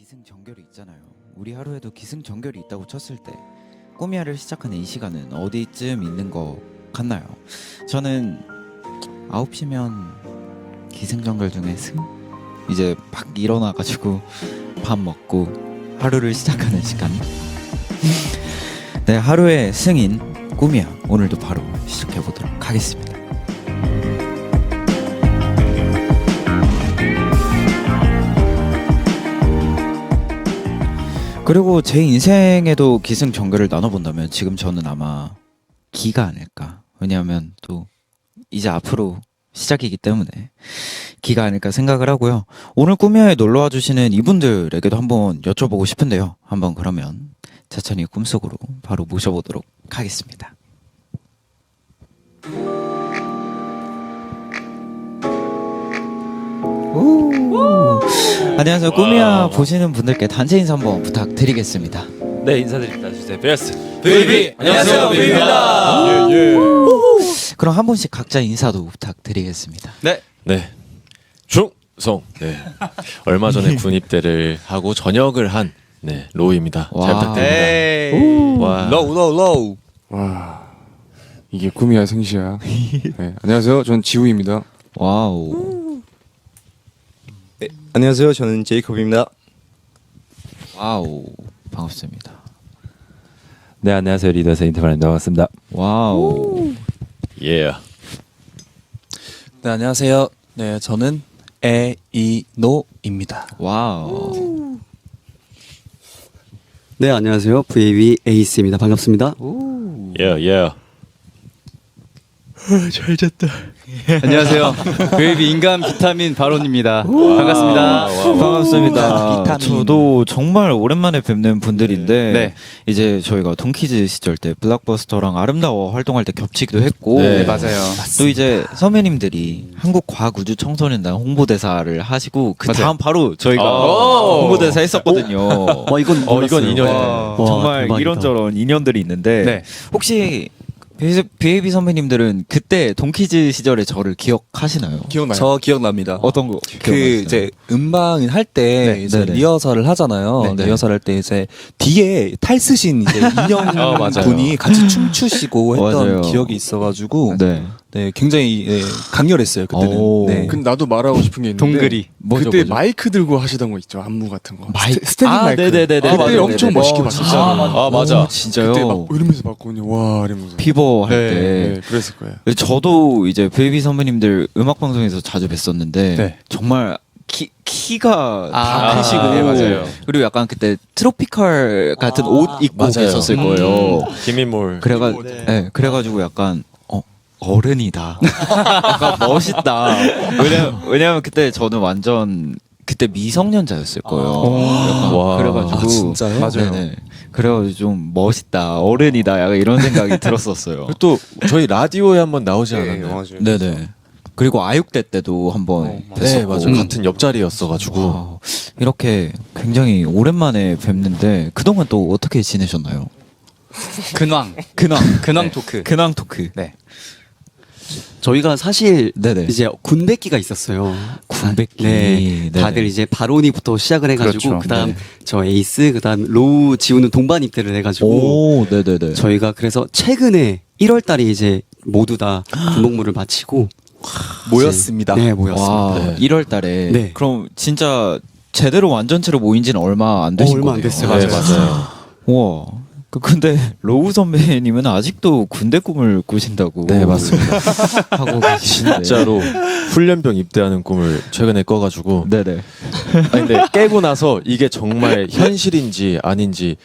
기승전결이 있잖아요. 우리 하루에도 기승전결이 있다고 쳤을 때 꾸미야를 시작하는 이 시간은 어디쯤 있는 것 같나요? 저는 9시면 기승전결 중에 승? 이제 막 일어나가지고 밥 먹고 하루를 시작하는 시간. 네, 하루의 승인 꾸미야 오늘도 바로 시작해보도록 하겠습니다. 그리고 제 인생에도 기승전결을 나눠본다면 지금 저는 아마 기가 아닐까. 왜냐하면 또 이제 앞으로 시작이기 때문에 기가 아닐까 생각을 하고요. 오늘 꾸미야에 놀러와 주시는 이분들에게도 한번 여쭤보고 싶은데요. 한번 그러면 차천이 꿈속으로 바로 모셔보도록 하겠습니다. 안녕하세요. 꾸미야 보시는 분들께 단체 인사 한번 부탁드리겠습니다. 네, 인사드립니다. 주세요. 베어스 베이비 안녕하세요 베이비입니다. 그럼 한 분씩 각자 인사도 부탁드리겠습니다. 네, 중성. 네, 얼마 전에 군 입대를 하고 전역을 한 로우입니다. 잘 와. 부탁드립니다. 와, 로우. 와 이게 꿈이야 승시야. 네, 안녕하세요. 전 지우입니다. 와우. 안녕하세요 저는 제이콥입니다. 와우. 반갑습니다. 네, 안녕하세요. 리더 세인트바입니다. 반갑습니다. 와우. 예. 네, 안녕하세요. 네, 저는 에이노입니다. 와우. 네, 안녕하세요. VAB 에이스입니다. 반갑습니다. 예. 안녕하세요. 베이비 인간 비타민 바론입니다. 반갑습니다. 반갑습니다. 비타민. 저도 정말 오랜만에 뵙는 분들인데 네. 이제 저희가 동키즈 시절 때 블락버스터랑 아름다워 활동할 때 겹치기도 했고 네, 맞아요. 또 이제 선배님들이 한국과학우주청소년단 홍보대사를 하시고 그 다음 바로 저희가 홍보대사 했었거든요. 이건 이건 인연이네. 와, 와, 정말 대박이다. 이런저런 인연들이 있는데 네. 혹시 BAB 선배님들은 그때 동키즈 시절의 저를 기억하시나요? 기억나요? 저 기억납니다. 어떤 거? 그 기억나시나요? 이제 음방 할 때 네, 이제 네네. 리허설을 하잖아요. 네. 리허설 할 때 이제 뒤에 탈 쓰신 이제 인형 맞아요. 분이 같이 춤추시고 했던 맞아요. 기억이 있어가지고 네. 네, 굉장히 강렬했어요 그때는. 오. 네. 근데 나도 말하고 싶은 게 있는데 동그리. 그때 마이크 들고 하시던 거 있죠. 안무 같은 거. 스탠딩 아, 마이크. 네네네네. 그때 맞아요. 엄청 네네. 멋있게 봤었어요. 아, 맞아. 오, 진짜요? 그때 막 이러면서 봤거든요. 와 이러면서. 피버 할 네, 때. 네, 그랬을 거예요. 저도 이제 베이비 선배님들 음악 방송에서 자주 뵀었는데 네. 정말 키가 다 아, 크시고 네, 맞아요. 그리고 약간 그때 트로피컬 같은 옷 입고 맞아요. 계셨을 거예요. 김인몰. 그래가지고 약간 어른이다. 약간 멋있다. 왜냐면 그때 저는 완전 그때 미성년자였을 거예요. 약간 와. 그래가지고 아, 진짜요? 맞아요. 네네. 그래가지고 좀 멋있다, 어른이다, 약간 이런 생각이 들었었어요. 또 저희 라디오에 한번 나오지 네, 않았나요? 맞아요. 네네. 그리고 아육대 때도 한번 뵀었고. 네, 맞아요. 같은 옆자리였어가지고. 와, 이렇게 굉장히 오랜만에 뵙는데 그동안 또 어떻게 지내셨나요? 근황 근황 토크. 근황 토크. 네. 저희가 사실 네네. 이제 군백기가 있었어요. 군백기. 네. 네네. 다들 이제 바로니부터 시작을 해가지고 그렇죠. 그다음 네. 저 에이스 그다음 로우 지우는 동반 입대를 해가지고 오, 네네네. 저희가 그래서 최근에 1월달에 이제 모두 다 군복무를 마치고 모였습니다. 네, 모였습니다. 와, 네. 1월 달에. 네. 그럼 진짜 제대로 완전체로 모인 지는 얼마 안 되신 얼마 거네요. 안 됐어요. 네, 맞아요. 맞아요. 우와. 근데 로우 선배님은 아직도 군대 꿈을 꾸신다고. 네, 맞습니다. 하고 계시는데. 진짜로 훈련병 입대하는 꿈을 최근에 꿔가지고. 네네. 아니, 근데 깨고 나서 이게 정말 현실인지 아닌지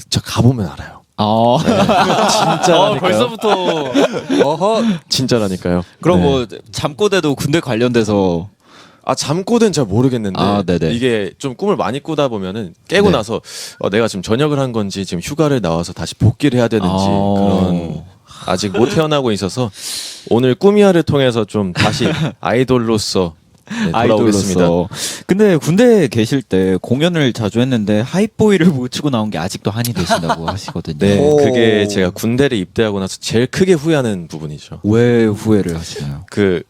저 가보면 알아요. 진짜라니까요. 벌써부터 진짜라니까요. 그럼 네. 뭐 잠꼬대도 군대 관련돼서. 잠꼬대는 잘 모르겠는데 네네. 이게 좀 꿈을 많이 꾸다 보면은 깨고 네. 나서 내가 지금 전역을 한 건지 지금 휴가를 나와서 다시 복귀를 해야 되는지 그런 아직 못 태어나고 있어서 오늘 꾸미야를 통해서 좀 다시 아이돌로서 돌아오겠습니다. 아이돌로서. 근데 군대에 계실 때 공연을 자주 했는데 하이보이를 못 치고 나온 게 아직도 한이 되신다고 하시거든요. 네, 오. 그게 제가 군대를 입대하고 나서 제일 크게 후회하는 부분이죠. 왜 후회를 하시나요? 그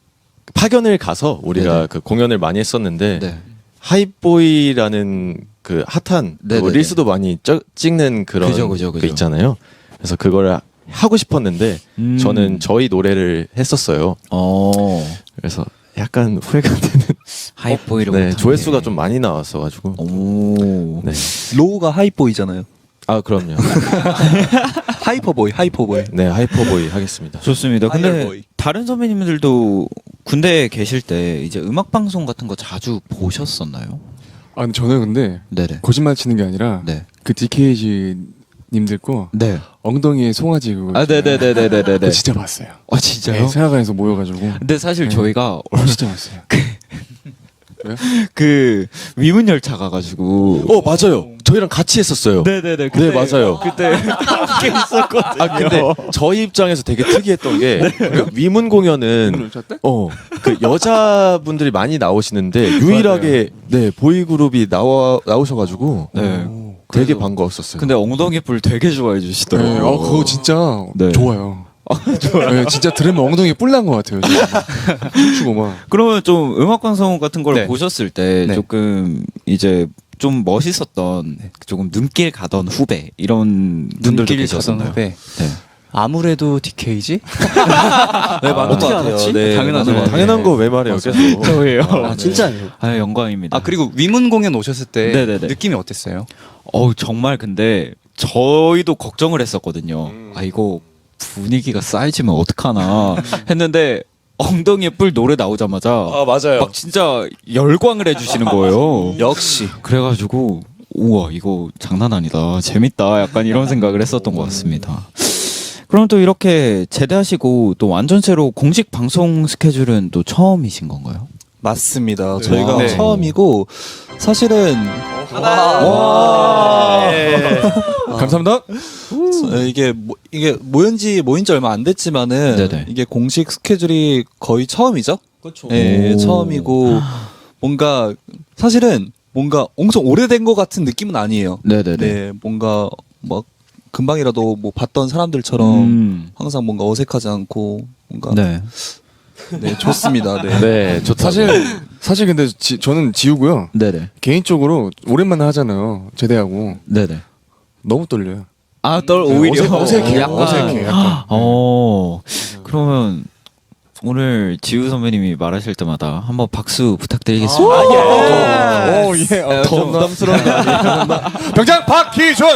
파견을 가서 우리가 네네. 그 공연을 많이 했었는데 네. 하이보이라는 그 핫한 그 네네네. 릴스도 많이 찍는 그런 그죠. 그 있잖아요. 그래서 그걸 하고 싶었는데 저는 저희 노래를 했었어요. 그래서 약간 후회가 되는. 하이보이를 네, 못하네. 조회수가 좀 많이 나왔어가지고. 오. 네. 로우가 하이보이잖아요. 아 그럼요. 하이퍼보이. 네, 하이퍼보이 하겠습니다. 좋습니다. 근데 하이어보이. 다른 선배님들도 군대에 계실 때 이제 음악 방송 같은 거 자주 보셨었나요? 아 근데 저는 근데 네네. 거짓말 치는 게 아니라 네. 그 DKG 님들 거 네. 엉덩이에 송아지 그거 아, 네네네네네네. 그거 진짜 봤어요. 아 진짜요? 네, 생활관에서 모여가지고 근데 사실 네. 저희가 진짜 봤어요. 그 위문 열차 가가지고. 맞아요. 저희랑 같이 했었어요. 네네네. 네, 맞아요. 그때 함께 있었거든요. 아 근데 저희 입장에서 되게 특이했던 게 위문 공연은 그 여자분들이 많이 나오시는데 유일하게 네 보이 그룹이 나오셔가지고 네. 되게 반가웠었어요. 근데 엉덩이 뿔 되게 좋아해 네, 주시더라고요. 그거 진짜 네. 좋아요. 네, 진짜 들으면 엉덩이 뿔난 것 같아요. 춤추고 막. 그러면 좀 음악 방송 같은 걸 네. 보셨을 때 네. 조금 이제 좀 멋있었던 조금 눈길 가던 후배 이런 분들도 눈길 가던 계셨었나요? 후배. 네. 아무래도 DKG? 네, 맞는 어떻게 것 같아요. 알았지? 네, 당연하죠. 맞는 것 당연한 거 왜 말해요? 계속. 저예요. 아, 진짜요? 아 영광입니다. 아 그리고 위문 공연 오셨을 때 네네네. 느낌이 어땠어요? 정말 근데 저희도 걱정을 했었거든요. 아 이거 분위기가 쌓이지면 어떡하나 했는데 엉덩이에 뿔 노래 나오자마자 맞아요. 막 진짜 열광을 해주시는 거예요. 역시. 그래가지고 우와 이거 장난 아니다 재밌다 약간 이런 생각을 했었던 것 같습니다. 그럼 또 이렇게 제대하시고 또 완전체로 공식 방송 스케줄은 또 처음이신 건가요? 맞습니다. 저희가 네. 처음이고 사실은 감사합니다. 이게 모인지 얼마 안 됐지만은 네네. 이게 공식 스케줄이 거의 처음이죠. 그렇죠. 네, 오. 처음이고 뭔가 사실은 뭔가 엄청 오래된 것 같은 느낌은 아니에요. 네네네. 네, 뭔가 막 금방이라도 뭐 봤던 사람들처럼 항상 뭔가 어색하지 않고 뭔가 네. 네, 좋습니다. 네. 네, 좋다. 사실 근데 저는 지우고요. 네네. 개인적으로 오랜만에 하잖아요. 제대하고 네네. 너무 떨려요. 아, 오히려 어색해요. 약간. 어색해, 약간. 그러면 오늘 지우 선배님이 말하실 때마다 한번 박수 부탁드리겠습니다. 더 부담스러운 거 아니에요? 병장 박희준.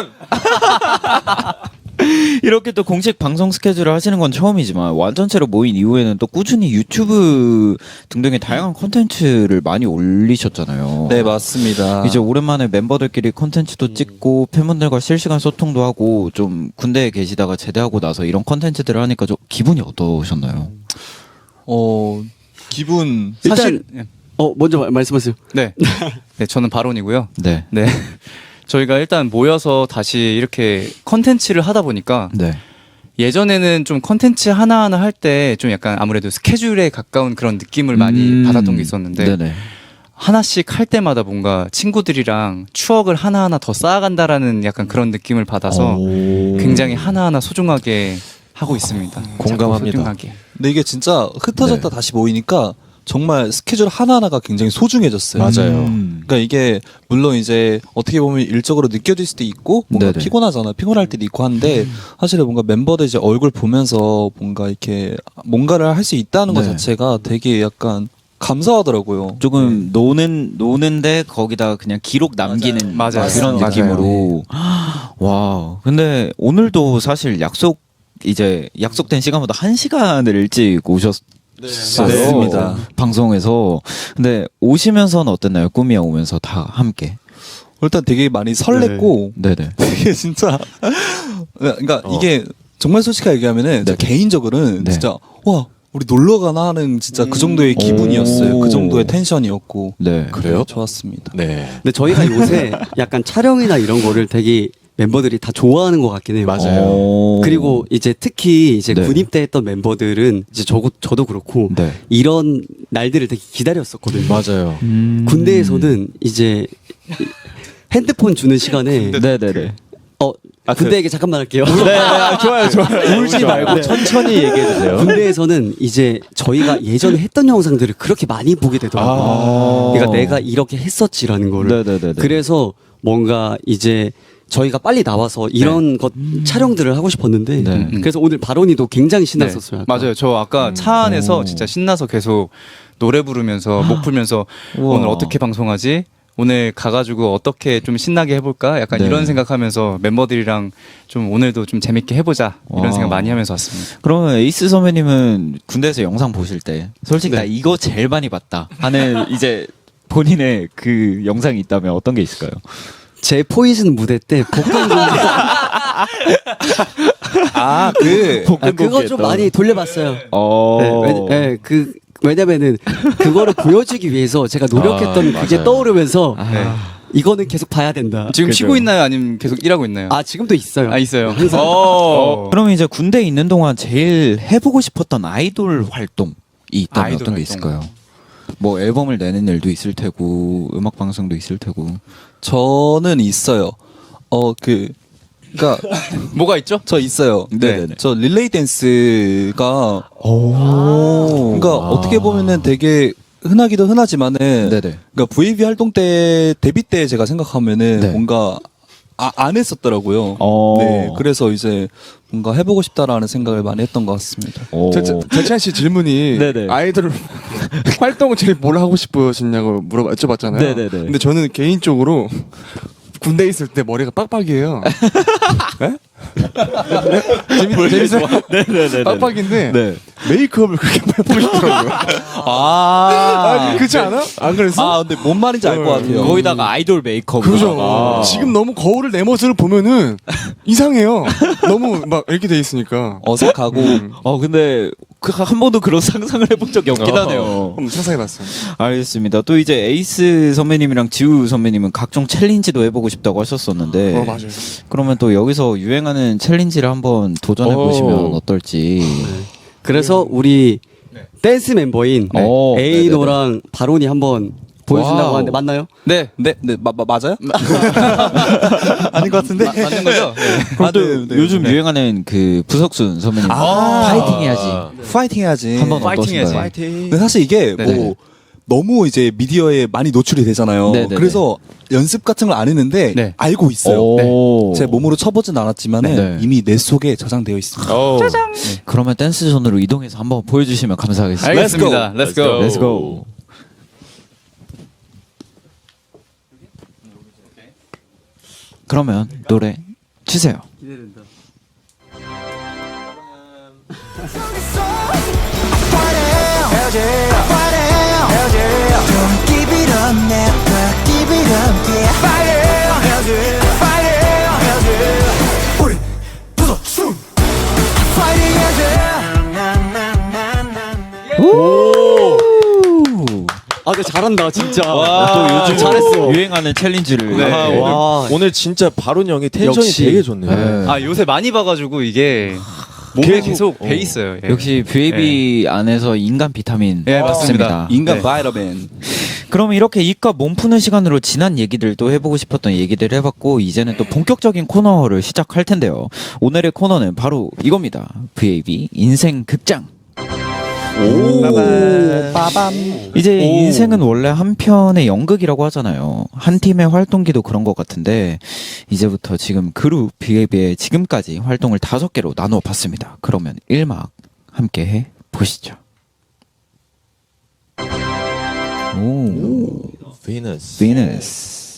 이렇게 또 공식 방송 스케줄을 하시는 건 처음이지만 완전체로 모인 이후에는 또 꾸준히 유튜브 등등의 다양한 콘텐츠를 많이 올리셨잖아요. 네, 맞습니다. 이제 오랜만에 멤버들끼리 콘텐츠도 찍고 팬분들과 실시간 소통도 하고 좀 군대에 계시다가 제대하고 나서 이런 콘텐츠들을 하니까 좀 기분이 어떠셨나요? 기분 사실 먼저 말씀하세요. 네. 네, 저는 발언이고요. 네. 네. 저희가 일단 모여서 다시 이렇게 컨텐츠를 하다 보니까 네. 예전에는 좀 컨텐츠 하나하나 할 때 좀 약간 아무래도 스케줄에 가까운 그런 느낌을 많이 받았던 게 있었는데 네네. 하나씩 할 때마다 뭔가 친구들이랑 추억을 하나하나 더 쌓아간다라는 약간 그런 느낌을 받아서 굉장히 하나하나 소중하게 하고 있습니다. 공감합니다. 자꾸 소중하게. 근데 이게 진짜 흩어졌다 네. 다시 모이니까 정말 스케줄 하나하나가 굉장히 소중해졌어요. 맞아요. 그러니까 이게 물론 이제 어떻게 보면 일적으로 느껴질 수도 있고 뭔가 네네. 피곤하잖아. 피곤할 때도 있고 한데 사실은 뭔가 멤버들 이제 얼굴 보면서 뭔가 이렇게 뭔가를 할 수 있다는 것 네. 자체가 되게 약간 감사하더라고요. 조금 노는데 거기다 그냥 기록 남기는 맞아요. 그런 맞아요. 느낌으로 와 근데 오늘도 사실 약속된 시간보다 1시간을 일찍 오셨어요. 맞습니다. 방송에서. 근데 오시면서는 어땠나요? 꾸미야 오면서 다 함께. 일단 되게 많이 설렜고 네네. 되게 진짜 그러니까 이게 정말 솔직하게 얘기하면은 네. 개인적으로는 네. 진짜 와 우리 놀러 가나 하는 진짜 그 정도의 기분이었어요. 그 정도의 텐션이었고 네. 그래요? 좋았습니다. 네. 근데 저희가 요새 약간 촬영이나 이런 거를 되게 멤버들이 다 좋아하는 것 같긴 해요. 맞아요. 그리고 이제 특히 이제 네. 군입 때 했던 멤버들은 이제 저도 그렇고 네. 이런 날들을 되게 기다렸었거든요. 맞아요. 군대에서는 이제 핸드폰 주는 시간에 네네네. 군대 얘기 잠깐만 할게요. 네, 좋아요. 울지 말고 천천히 얘기해 주세요. 군대에서는 이제 저희가 예전에 했던 영상들을 그렇게 많이 보게 되더라고요. 그러니까 내가 이렇게 했었지라는 거를. 네네네. 그래서 뭔가 이제 저희가 빨리 나와서 이런 것 촬영들을 하고 싶었는데 네. 그래서 오늘 바론이도 굉장히 신났었어요. 아까. 맞아요. 저 아까 차 안에서 진짜 신나서 계속 노래 부르면서 목 풀면서 우와. 오늘 어떻게 방송하지? 오늘 가가지고 어떻게 좀 신나게 해볼까? 약간 네. 이런 생각하면서 멤버들이랑 좀 오늘도 좀 재밌게 해보자 이런 와. 생각 많이 하면서 왔습니다. 그러면 에이스 선배님은 군대에서 영상 보실 때 솔직히 나 이거 제일 많이 봤다 하는 이제 본인의 그 영상이 있다면 어떤 게 있을까요? 제 포이즌 무대 때 복근 공개 그거 좀 많이 돌려봤어요. 왜냐면은 그거를 보여주기 위해서 제가 노력했던 그게 맞아요. 떠오르면서 네. 이거는 계속 봐야 된다. 지금 그죠. 쉬고 있나요? 아니면 계속 일하고 있나요? 아 지금도 있어요. 아, 있어요. 항상. 그러면 이제 군대에 있는 동안 제일 해보고 싶었던 아이돌 활동이 있다면 아이돌 어떤 게 활동. 있을까요? 뭐 앨범을 내는 일도 있을 테고 음악 방송도 있을 테고. 저는 있어요. 그러니까 뭐가 있죠? 저 있어요. 네네네. 저 릴레이 댄스가 그러니까 어떻게 보면은 되게 흔하기도 흔하지만은 네네. 그러니까 VAB 활동 때 데뷔 때 제가 생각하면은 네. 뭔가 안 했었더라고요. 네, 그래서 이제 뭔가 해보고 싶다라는 생각을 많이 했던 것 같습니다. 재찬 씨 질문이 네네. 아이돌 활동을 제일 뭘 하고 싶으시냐고 여쭤봤잖아요. 네네네. 근데 저는 개인적으로 군대 있을 때 머리가 빡빡이에요. 네? 재밌어요? 네네네. 빡빡인데 네. 메이크업을 그렇게 해보고 싶더라고요. 그렇지 않아? 안 그랬어? 근데 뭔 말인지 알 것 같아요. 거기다가 아이돌 메이크업. 그죠. 지금 너무 거울을 내 모습을 보면은 이상해요. 너무 막 이렇게 돼 있으니까. 어색하고 근데 한 번도 그런 상상을 해본 적이 없긴 하네요. 한번 상상해봤어요. 알겠습니다. 또 이제 에이스 선배님이랑 지우 선배님은 각종 챌린지도 해보고 싶다고 하셨었는데. 맞아요. 그러면 또 여기서 유행하는 챌린지를 한번 도전해 보시면 어떨지. 그래서 우리 댄스 멤버인 오, 에이노랑 바론이 한번 보여준다고 와우. 하는데 맞나요? 네. 맞아요? 아닌 것 같은데. 맞는 거죠? 그럼 또 요즘 유행하는 그 부석순 선배님 파이팅 해야지. 파이팅 해야지. 한번 파이팅 해야지. 어떠신가요? 근데 사실 이게 네네. 뭐 너무 이제 미디어에 많이 노출이 되잖아요. 네네네. 그래서 연습 같은 걸 안 했는데 네. 알고 있어요. 오. 제 몸으로 쳐보진 않았지만은 네. 이미 내 속에 저장되어 있습니다. 그러면 댄스 존으로 이동해서 한번 보여주시면 감사하겠습니다. 알겠습니다. Let's go. Let's go. 그러면 노래 주세요. 아, 근데 잘한다 진짜. 또 요즘 잘했어. 유행하는 챌린지를. 네. 오늘 진짜 바론 형이 텐션이 역시. 되게 좋네요. 아 요새 많이 봐가지고 이게 몸에 계속 배 있어요. 예. 역시 VAB 안에서 인간 비타민. 예, 맞습니다. 인간 네. 바이러맨. 그럼 이렇게 입과 몸 푸는 시간으로 지난 얘기들도 해보고 싶었던 얘기들을 해봤고 이제는 또 본격적인 코너를 시작할 텐데요. 오늘의 코너는 바로 이겁니다. VAB 인생 극장. 빠밤. 이제 인생은 원래 한 편의 연극이라고 하잖아요. 한 팀의 활동기도 그런 것 같은데 이제부터 지금 그룹 VAB의 지금까지 활동을 5개로 나누어 봤습니다. 그러면 1막 함께 해 보시죠. 오, 비너스. 비너스.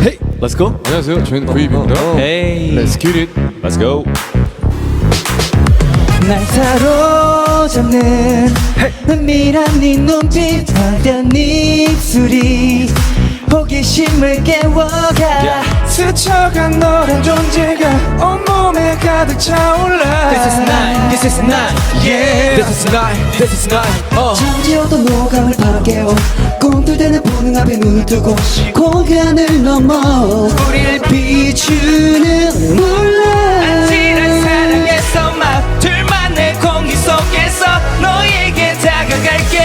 헤이, let's go. 안녕하세요. 저희는 VAB입니다. 헤이. Let's get it. Let's go. 날 사로잡는 은밀한 네 눈빛 화려한 네 입술이 호기심을 깨워가 스쳐간 너란 존재가 온몸에 가득 차올라 This is night, this is night, yeah This is night, this is night, 잠시 어떤 노감을 바로 깨워 꿈틀대는 본능 앞에 눈을 뜨고 공간을 넘어 우릴 비추는 몰라 지난 사랑에서 막 둘만의 공기 속에서 너에게 다가갈게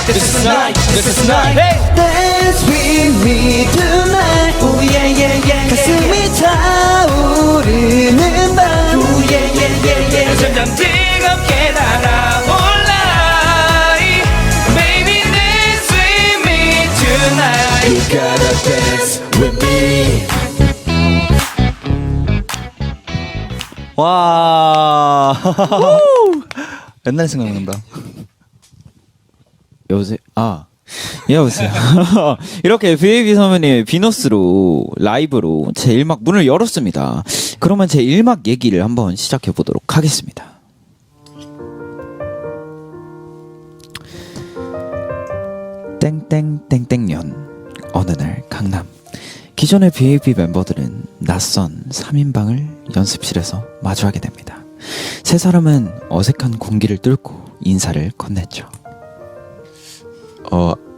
This is night, this is night. Dance with me tonight. Oh yeah yeah yeah. 가슴이 타오르는 밤. Oh yeah yeah yeah yeah. 점점 뜨겁게 달아올라. Baby dance with me tonight. You gotta dance with me. 와. 옛날 생각난다. 여보세요? 여보세요. 이렇게 BAB 선배님의 비너스로 라이브로 제 1막 문을 열었습니다. 그러면 제 1막 얘기를 한번 시작해 보도록 하겠습니다. 땡땡땡땡년 어느 날 강남. 기존의 BAB 멤버들은 낯선 3인방을 연습실에서 마주하게 됩니다. 세 사람은 어색한 공기를 뚫고 인사를 건넸죠.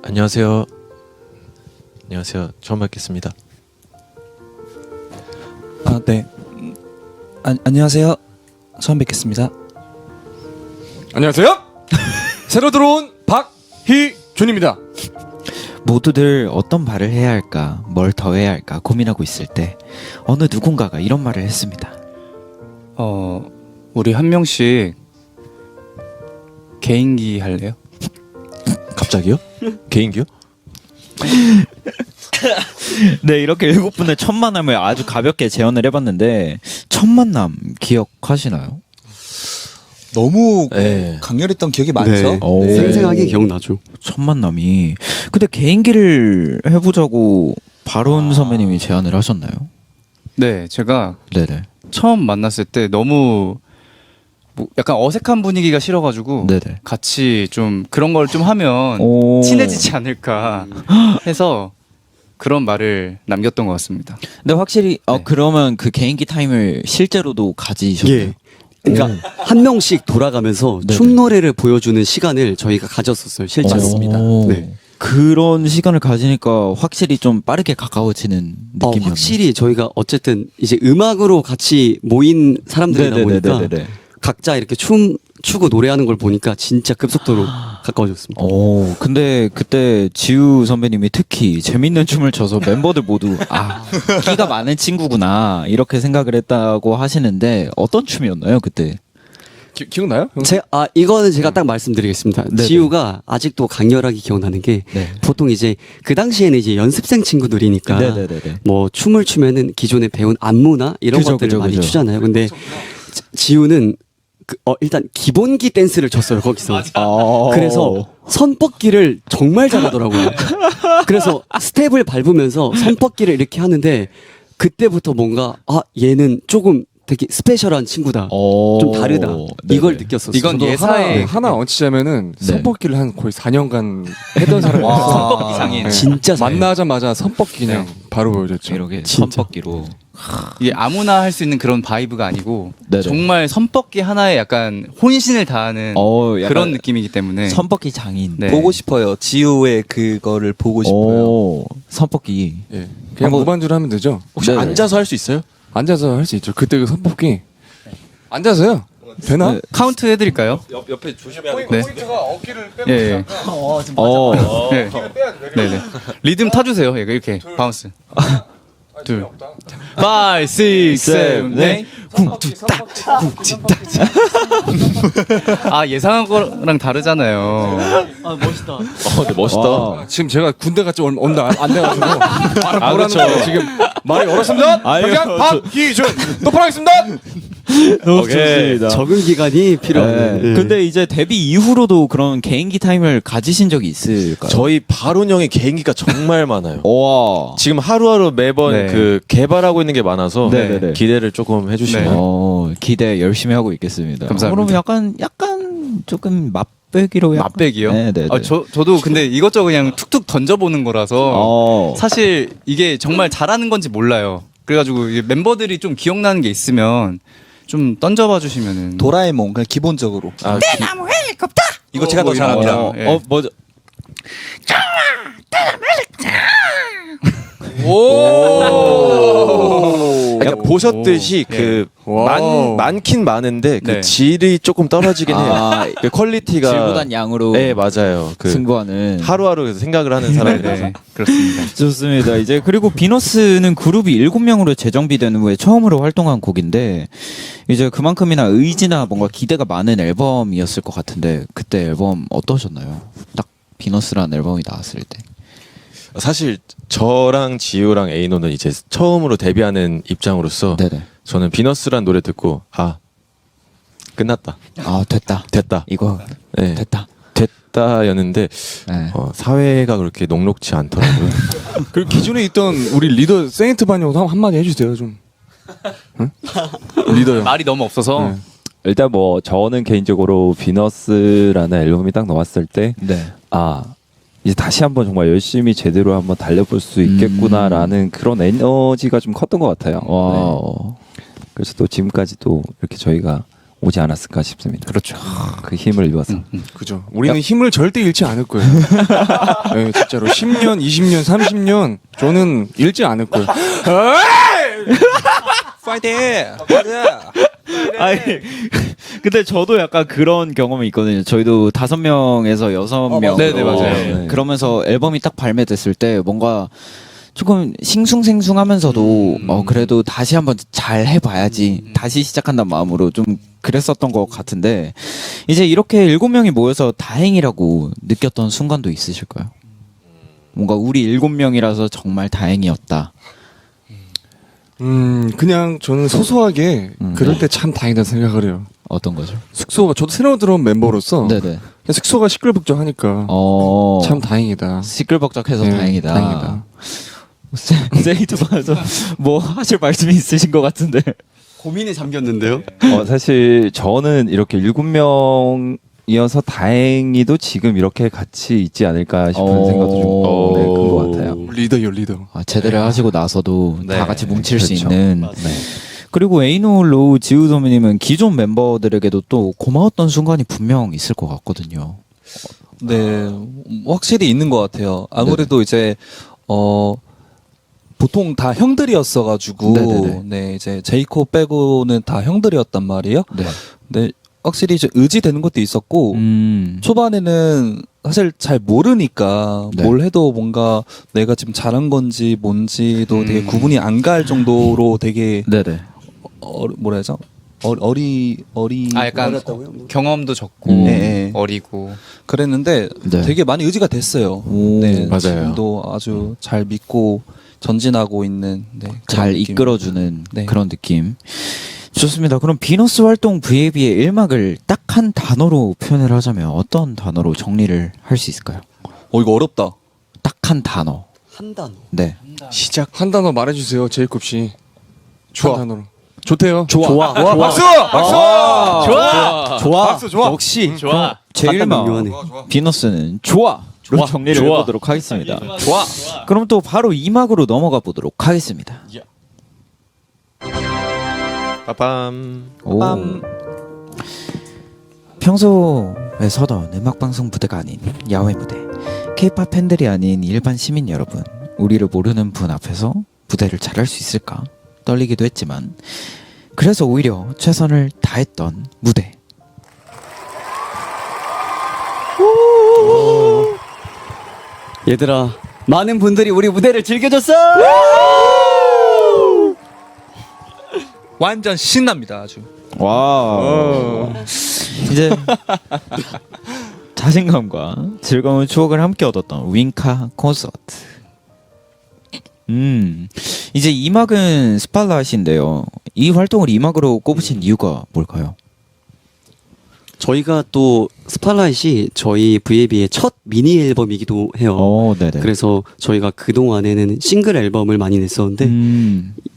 안녕하세요. 안녕하세요. 처음 뵙겠습니다. 네. 안녕하세요. 처음 뵙겠습니다. 안녕하세요. 새로 들어온 박희준입니다. 모두들 어떤 말을 해야 할까, 뭘 더 해야 할까 고민하고 있을 때 어느 누군가가 이런 말을 했습니다. 우리 한 명씩 개인기 할래요? 갑자기요? 개인기요? 네, 이렇게 7분의 첫 만남을 아주 가볍게 재현을 해봤는데 첫 만남 기억하시나요? 너무 네. 강렬했던 기억이 많죠. 네. 오. 생생하게 기억나죠. 첫 만남이. 근데 개인기를 해보자고 바론 선배님이 제안을 하셨나요? 네, 제가 네네. 처음 만났을 때 너무 뭐 약간 어색한 분위기가 싫어가지고 네네. 같이 좀 그런 걸 좀 하면 오. 친해지지 않을까 해서 그런 말을 남겼던 것 같습니다. 근데 확실히 네. 그러면 그 개인기 타임을 실제로도 가지셨나요? 예. 그러니까 한 명씩 돌아가면서 네네. 춤 노래를 보여주는 시간을 저희가 가졌었어요. 실제. 맞습니다. 네. 그런 시간을 가지니까 확실히 좀 빠르게 가까워지는 느낌이었나요? 확실히 저희가 어쨌든 이제 음악으로 같이 모인 사람들이다 보니까 네네네네네. 각자 이렇게 추고 노래하는 걸 보니까 진짜 급속도로 가까워졌습니다. 오, 근데 그때 지우 선배님이 특히 재밌는 춤을 춰서 멤버들 모두 끼가 많은 친구구나 이렇게 생각을 했다고 하시는데 어떤 춤이었나요 그때? 기억나요? 형? 이거는 제가 딱 말씀드리겠습니다. 네네. 지우가 아직도 강렬하게 기억나는 게 네. 보통 이제 그 당시에는 이제 연습생 친구들이니까 네네네네. 뭐 춤을 추면은 기존에 배운 안무나 이런 그죠, 것들을 그죠, 많이 그죠. 추잖아요. 근데 지우는 일단 기본기 댄스를 췄어요 거기서. 그래서 선뻗기를 정말 잘하더라고요. 그래서 스텝을 밟으면서 선뻗기를 이렇게 하는데 그때부터 뭔가 얘는 조금 되게 스페셜한 친구다. 좀 다르다. 이걸 느꼈었어요. 이건 저도 예사에 하나 얹히자면은 네. 선뻗기를 한 거의 4년간 했던 사람이었어요. 선뻗기 장인. 진짜 잘해요. 만나자마자 선뻗기 그냥 바로 보여줬죠. 이렇게 진짜. 선뻗기로. 이게 아무나 할 수 있는 그런 바이브가 아니고 네네. 정말 선뻗기 하나에 약간 혼신을 다하는 약간 그런 느낌이기 때문에 선뻗기 장인. 네. 보고 싶어요. 지우의 그거를 보고 싶어요. 오, 선뻗기. 예. 그냥 무반주로 하면 되죠. 혹시 네네. 앉아서 할 수 있어요? 앉아서 할 수 있죠. 그때 그 선뽑기 앉아서요. 되나? 네. 카운트 해드릴까요? 옆에 조심해야 될 네. 포인트가 어깨를 빼고 예. 예. 네. 네네. 리듬 타주세요. 이렇게 바운스. 둘, 5, 6, 7, 8. 예상한 거랑 다르잖아요. 네, 멋있다. 지금 제가 군대 갔지 얼마 안 돼가지고 말을 그렇죠. 못하는데 지금 말이 얼었습니다. 당장 박희준 높아가겠습니다. 오케이. 적응 기간이 필요해요. 네. 근데 이제 데뷔 이후로도 그런 개인기 타임을 가지신 적이 있을까요? 저희 바론 형의 개인기가 정말 많아요. 와. 지금 하루하루 매번 네. 그 개발하고 있는 게 많아서 네네네. 기대를 조금 해주시면 기대 열심히 하고 있겠습니다. 감사합니다. 그럼 약간 조금 맛배기로 약간. 맛배기요? 네네. 저도 근데 이것저것 그냥 툭툭 던져보는 거라서 사실 이게 정말 잘하는 건지 몰라요. 그래가지고 이게 멤버들이 좀 기억나는 게 있으면 좀 던져봐 주시면은. 도라에몽 그냥 기본적으로. 대나무 헬리콥터. 이거 제가 더 이런 잘합니다. 거. 예. 뭐죠? 그러니까 보셨듯이 그 와우. 많긴 많은데 그 네. 질이 조금 떨어지긴 해요. 그 퀄리티가 질보단 양으로 네 맞아요. 그 승부하는. 하루하루 생각을 하는 사람이라서 네, 그렇습니다. 좋습니다. 이제 그리고 비너스는 그룹이 7명으로 재정비된 후에 처음으로 활동한 곡인데 이제 그만큼이나 의지나 뭔가 기대가 많은 앨범이었을 것 같은데 그때 앨범 어떠셨나요? 딱 비너스라는 앨범이 나왔을 때. 사실 저랑 지우랑 에이노는 이제 처음으로 데뷔하는 입장으로서 네네. 저는 비너스란 노래 듣고 아 끝났다 아 됐다. 됐다 이거 네. 됐다. 됐다였는데 네. 사회가 그렇게 녹록지 않더라고요. 그 기존에 있던 우리 리더 세인트 반영도 한마디 해주세요 좀. 응? 리더요. 말이 너무 없어서 네. 일단 뭐 저는 개인적으로 비너스라는 앨범이 딱 나왔을 때 네. 아 이제 다시 한번 정말 열심히 제대로 한번 달려볼 수 있겠구나라는 그런 에너지가 좀 컸던 것 같아요. 와. 네. 그래서 또 지금까지도 이렇게 저희가 오지 않았을까 싶습니다. 그렇죠. 그 힘을 입어서. 그죠. 우리는 힘을 절대 잃지 않을 거예요. 네, 진짜로 10년, 20년, 30년 저는 잃지 않을 거예요. 파이팅! 아니 근데 저도 약간 그런 경험이 있거든요. 저희도 5명에서 6명. 네네, 맞아요. 네. 그러면서 앨범이 딱 발매됐을 때 뭔가 조금 싱숭생숭하면서도 그래도 다시 한번 잘 해봐야지 다시 시작한다는 마음으로 좀 그랬었던 것 같은데 이제 이렇게 7명이 모여서 다행이라고 느꼈던 순간도 있으실까요? 뭔가 우리 7명이라서 정말 다행이었다. 그냥 저는 소소하게 그럴 때 참 다행이다 생각을 해요. 어떤 거죠? 숙소가 저도 새로 들어온 멤버로서 네네. 그냥 숙소가 시끌벅적하니까 참 다행이다. 시끌벅적해서 네, 다행이다. 다행이다. 세이트방에서 뭐 하실 말씀이 있으신 것 같은데. 고민에 잠겼는데요. 사실 저는 이렇게 7명이어서 다행히도 지금 이렇게 같이 있지 않을까 싶은 생각도 좀 큰 것 같아요. 리더요 리더. 제대를 하시고 나서도 네. 다 같이 뭉칠 수 그렇죠. 있는. 그리고 에이노 로우 지우 선배님은 기존 멤버들에게도 또 고마웠던 순간이 분명 있을 것 같거든요. 네, 확실히 있는 것 같아요. 아무래도 이제 보통 다 형들이었어가지고, 네네네. 네, 이제 제이코 빼고는 다 형들이었단 말이에요. 네. 네, 확실히 이제 의지되는 것도 있었고, 초반에는 사실 잘 모르니까 네. 뭘 해도 뭔가 내가 지금 잘한 건지 뭔지도 되게 구분이 안 갈 정도로 되게 네네. 뭐라 해야죠? 어리 약간 경험도 적고 네. 어리고 그랬는데 네. 되게 많이 의지가 됐어요. 오, 네, 맞아요. 지금도 아주 잘 믿고 전진하고 있는 그런 잘 느낌. 이끌어주는 네. 그런 느낌. 좋습니다. 그럼 비너스 활동 VAB의 1막을 딱 한 단어로 표현을 하자면 어떤 단어로 정리를 할 수 있을까요? 이거 어렵다. 딱 한 단어. 한 단어. 네. 시작 한 단어 말해주세요 제이콥 씨. 좋아. 한 단어로. 좋대요. 좋아. 박수! 박수! 좋아. 박수 좋아. 역시 좋아. 제일 막 묘하네. 비너스는 좋아로 정리를 해보도록 하겠습니다. 좋아. 그럼 또 바로 2막으로 넘어가 보도록 하겠습니다. 빠밤. 오. 평소에 서던 음악방송 무대가 아닌 야외 무대, K-POP 팬들이 아닌 일반 시민 여러분, 우리를 모르는 분 앞에서 무대를 잘할 수 있을까 떨리기도 했지만 그래서 오히려 최선을 다했던 무대. 얘들아, 많은 분들이 우리 무대를 즐겨줬어. 완전 신납니다, 아주. 와. 이제 자신감과 즐거운 추억을 함께 얻었던 윙카 콘서트. 이제 2막은 스팟라이트인데요. 이 활동을 2막으로 꼽으신 이유가 뭘까요? 저희가 또 스팟라이트이 저희 VAB의 첫 미니 앨범이기도 해요. 네네. 그래서 저희가 그 동안에는 싱글 앨범을 많이 냈었는데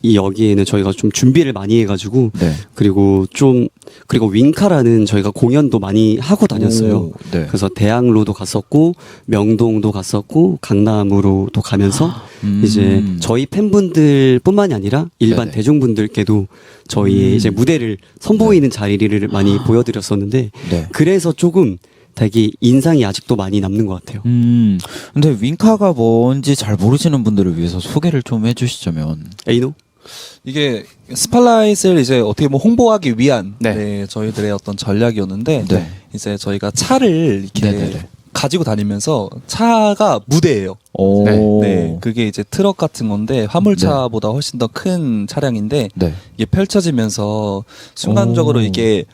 이 여기에는 저희가 좀 준비를 많이 해가지고 네. 그리고 윙카라는 저희가 공연도 많이 하고 다녔어요. 오, 네. 그래서 대학로도 갔었고 명동도 갔었고 강남으로도 가면서 이제 저희 팬분들뿐만이 아니라 일반 네네. 대중분들께도 저희의 이제 무대를 선보이는 자리를 많이 보여드렸었는데 네. 그래서 조금 되게 인상이 아직도 많이 남는 것 같아요. 근데 윙카가 뭔지 잘 모르시는 분들을 위해서 소개를 좀 해주시자면. 에이노? 이게 스팟라이트를 이제 어떻게 보면 홍보하기 위한 네. 네, 저희들의 어떤 전략이었는데 네. 이제 저희가 차를 이렇게 네네네. 가지고 다니면서 차가 무대예요. 오. 네, 그게 이제 트럭 같은 건데 화물차보다 훨씬 더 큰 차량인데 네. 이게 펼쳐지면서 순간적으로 오. 이게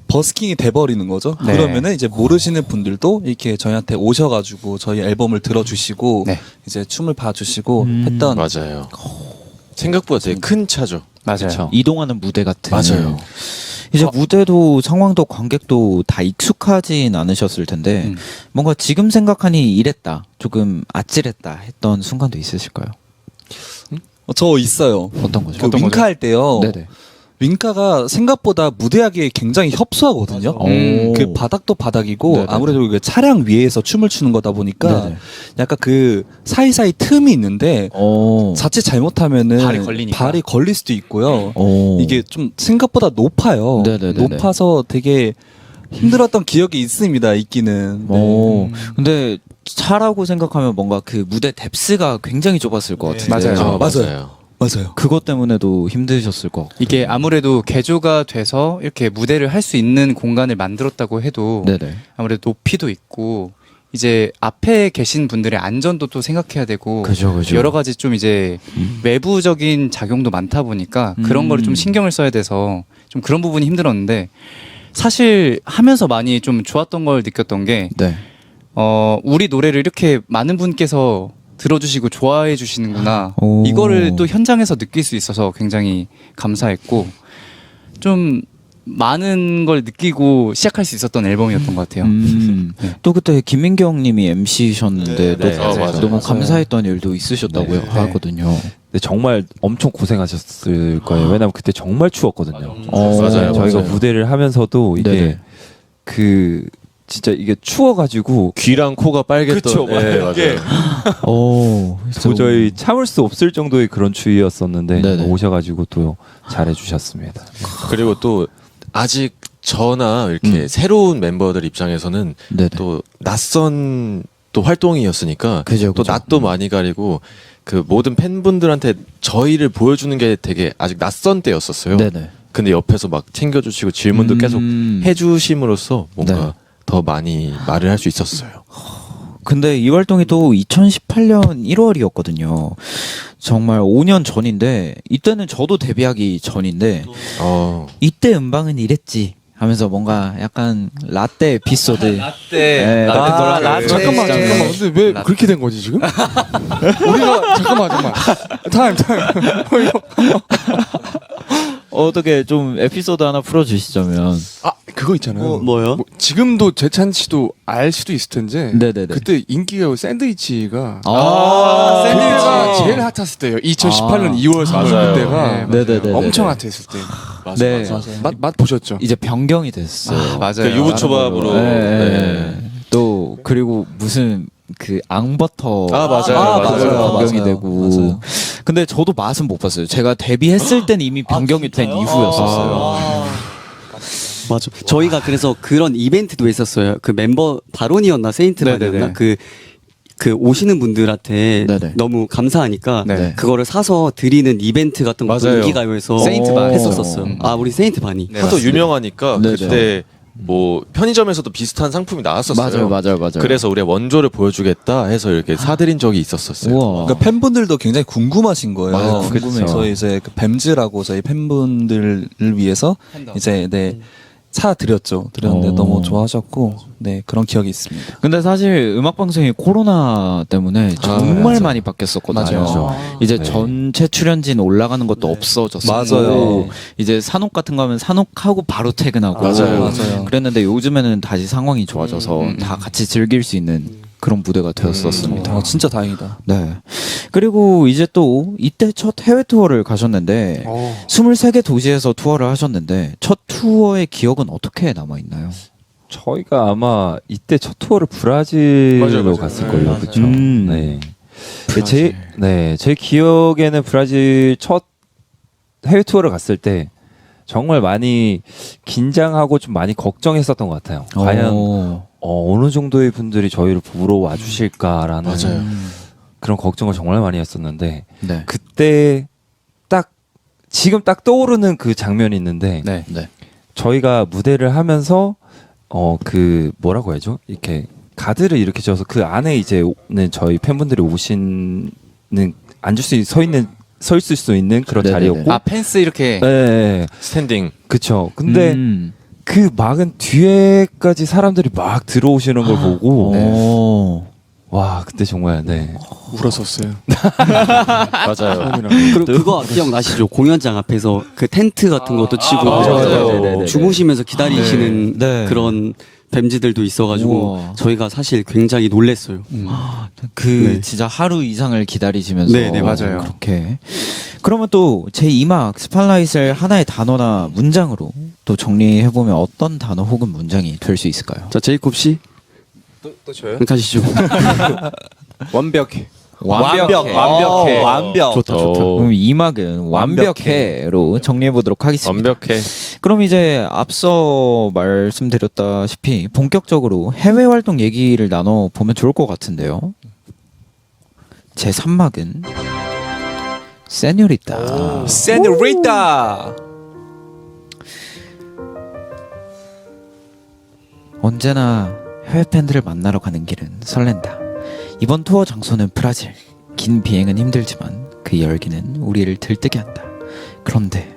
버스킹이 돼버리는 거죠. 네. 그러면은 이제 모르시는 분들도 이렇게 저희한테 오셔가지고 저희 앨범을 들어주시고 네. 이제 춤을 봐주시고 했던 맞아요. 생각보다 되게 큰 차죠. 맞아요. 그쵸. 이동하는 무대 같은. 맞아요. 이제 무대도 상황도 관객도 다 익숙하진 않으셨을 텐데 뭔가 지금 생각하니 이랬다, 조금 아찔했다 했던 순간도 있으실까요? 저 있어요. 어떤 거죠? 그 어떤 윙카 거죠? 할 때요. 네네. 윙카가 생각보다 무대하기에 굉장히 협소하거든요. 오. 그 바닥도 바닥이고 네네. 아무래도 그 차량 위에서 춤을 추는 거다 보니까 네네. 약간 그 사이사이 틈이 있는데 오. 자칫 잘못하면은 발이 걸리니까. 발이 걸릴 수도 있고요. 오. 이게 좀 생각보다 높아요. 네네네네. 높아서 되게 힘들었던 기억이 있습니다. 있기는. 네. 오. 근데 차라고 생각하면 뭔가 그 무대 뎁스가 굉장히 좁았을 것 같은데. 맞아요. 맞아요. 그것 때문에도 힘드셨을 것 같고. 이게 아무래도 개조가 돼서 이렇게 무대를 할 수 있는 공간을 만들었다고 해도 네네. 아무래도 높이도 있고 이제 앞에 계신 분들의 안전도 또 생각해야 되고 그죠. 여러 가지 좀 이제 외부적인 작용도 많다 보니까 그런 거를 좀 신경을 써야 돼서 좀 그런 부분이 힘들었는데 사실 하면서 많이 좀 좋았던 걸 느꼈던 게 네. 우리 노래를 이렇게 많은 분께서 들어주시고 좋아해 주시는구나. 오. 이거를 또 현장에서 느낄 수 있어서 굉장히 감사했고 좀 많은 걸 느끼고 시작할 수 있었던 앨범이었던 것 같아요. 네. 또 그때 김민경님이 MC셨는데 또 맞아요. 너무 감사했던 일도 있으셨다고요. 네. 하거든요. 근데 정말 엄청 고생하셨을 거예요. 왜냐면 그때 정말 추웠거든요. 맞아요. 저희가 맞아요. 무대를 하면서도 이게 네네. 그 진짜 이게 추워가지고 귀랑 코가 빨갰던. 그쵸, 네, 맞아요. 오. 도저히 참을 수 없을 정도의 그런 추위였었는데 네네. 오셔가지고 또 잘해주셨습니다. 그리고 또 아직 저나 이렇게 새로운 멤버들 입장에서는 네네. 또 낯선 또 활동이었으니까 그죠, 또 그죠. 낯도 많이 가리고 그 모든 팬분들한테 저희를 보여주는 게 되게 아직 낯선 때였었어요. 네네. 근데 옆에서 막 챙겨주시고 질문도 계속 해주심으로써 뭔가 네. 더 많이 말을 할 수 있었어요. 근데 이 활동이 또 2018년 1월이었거든요. 정말 5년 전인데 이때는 저도 데뷔하기 전인데 이때 음방은 이랬지 하면서 뭔가 약간 라떼 에피소드. 라떼. 라떼. 잠깐만. 근데 왜 그렇게 된 거지 지금? 우리가 잠깐만. 타임. 어떻게 좀 에피소드 하나 풀어주시자면. 아 그거 있잖아요. 뭐요? 지금도 재찬 씨도 알 수도 있을 텐데. 네네네. 그때 인기가 샌드위치가 샌드위치. 그때가 제일 핫했을 때예요. 2018년 2월 3월 맞아요. 그때가 네네네. 엄청 핫했을 때. 네. 맛 보셨죠? 이제 변경이 됐어요. 맞아요. 그 유부초밥으로. 네. 또 그리고 무슨 그 앙버터 맞아요. 변경이 되고. 맞아요. 근데 저도 맛은 못 봤어요. 제가 데뷔했을 때는 이미 변경이 된 이후였었어요. 맞아. 저희가 그래서 그런 이벤트도 했었어요. 그 멤버 바론이었나 세인트반이었나 네네네. 그 오시는 분들한테 네네. 너무 감사하니까 네. 그거를 사서 드리는 이벤트 같은 것도 맞아요. 인기가요에서 세인트반. 했었어요. 아 우리 세인트반이. 네, 하도 맞습니다. 유명하니까 네네. 그때 뭐 편의점에서도 비슷한 상품이 나왔었어요. 맞아요. 그래서 우리가 원조를 보여주겠다 해서 이렇게 사드린 적이 있었어요. 우와. 그러니까 팬분들도 굉장히 궁금하신 거예요. 맞아요, 궁금해요. 저희 이제 그 뱀즈라고 저희 팬분들을 위해서 이제 차 드렸는데 너무 좋아하셨고 그런 기억이 있습니다. 근데 사실 음악 방송이 코로나 때문에 정말 맞아. 많이 바뀌었었거든요. 맞아요. 이제 네. 전체 출연진 올라가는 것도 없어졌었고 맞아요. 이제 산옥 같은 거 하면 산옥하고 바로 퇴근하고 맞아요. 그랬는데 요즘에는 다시 상황이 좋아져서 다 같이 즐길 수 있는 그런 무대가 되었었습니다. 진짜 다행이다. 네. 그리고 이제 또 이때 첫 해외 투어를 가셨는데 23개 도시에서 투어를 하셨는데 첫 투어의 기억은 어떻게 남아 있나요? 저희가 아마 이때 첫 투어를 브라질로 맞아요. 갔을 걸요. 맞아요. 그렇죠. 음. 네. 제 기억에는 브라질 첫 해외 투어를 갔을 때 정말 많이 긴장하고 좀 많이 걱정했었던 것 같아요. 과연 어느 정도의 분들이 저희를 보러 와주실까라는 맞아요. 그런 걱정을 정말 많이 했었는데 네. 그때 딱 지금 딱 떠오르는 그 장면이 있는데 네. 저희가 무대를 하면서 그 뭐라고 해야죠? 이렇게 가드를 이렇게 져서 그 안에 이제는 저희 팬분들이 오시는 서 있을 수 있는 그런 네네네. 자리였고 아 펜스 이렇게 네. 스탠딩. 그쵸. 근데 음. 그 막은 뒤에까지 사람들이 막 들어오시는 걸 보고 오. 와 그때 정말 네. 울었었어요. 맞아요. 그리고 그거 기억나시죠? 공연장 앞에서 그 텐트 같은 것도 치고 맞아요. 주무시면서 기다리시는 네. 그런 뱀지들도 있어가지고 우와. 저희가 사실 굉장히 놀랬어요. 그 네. 진짜 하루 이상을 기다리시면서 네, 맞아요. 그렇게 그러면 또 제 2막 스팟라이트를 하나의 단어나 문장으로 또 정리해 보면 어떤 단어 혹은 문장이 될 수 있을까요? 자 제이콥 씨 또 저요? 가시죠. 완벽해. 완벽. 좋다. 그럼 2막은 완벽해로 정리해 보도록 하겠습니다. 완벽해. 그럼 이제 앞서 말씀드렸다시피 본격적으로 해외 활동 얘기를 나눠 보면 좋을 것 같은데요. 제 3막은 세뇨리따. 세뇨리따. 언제나 해외 팬들을 만나러 가는 길은 설렌다. 이번 투어 장소는 브라질. 긴 비행은 힘들지만 그 열기는 우리를 들뜨게 한다. 그런데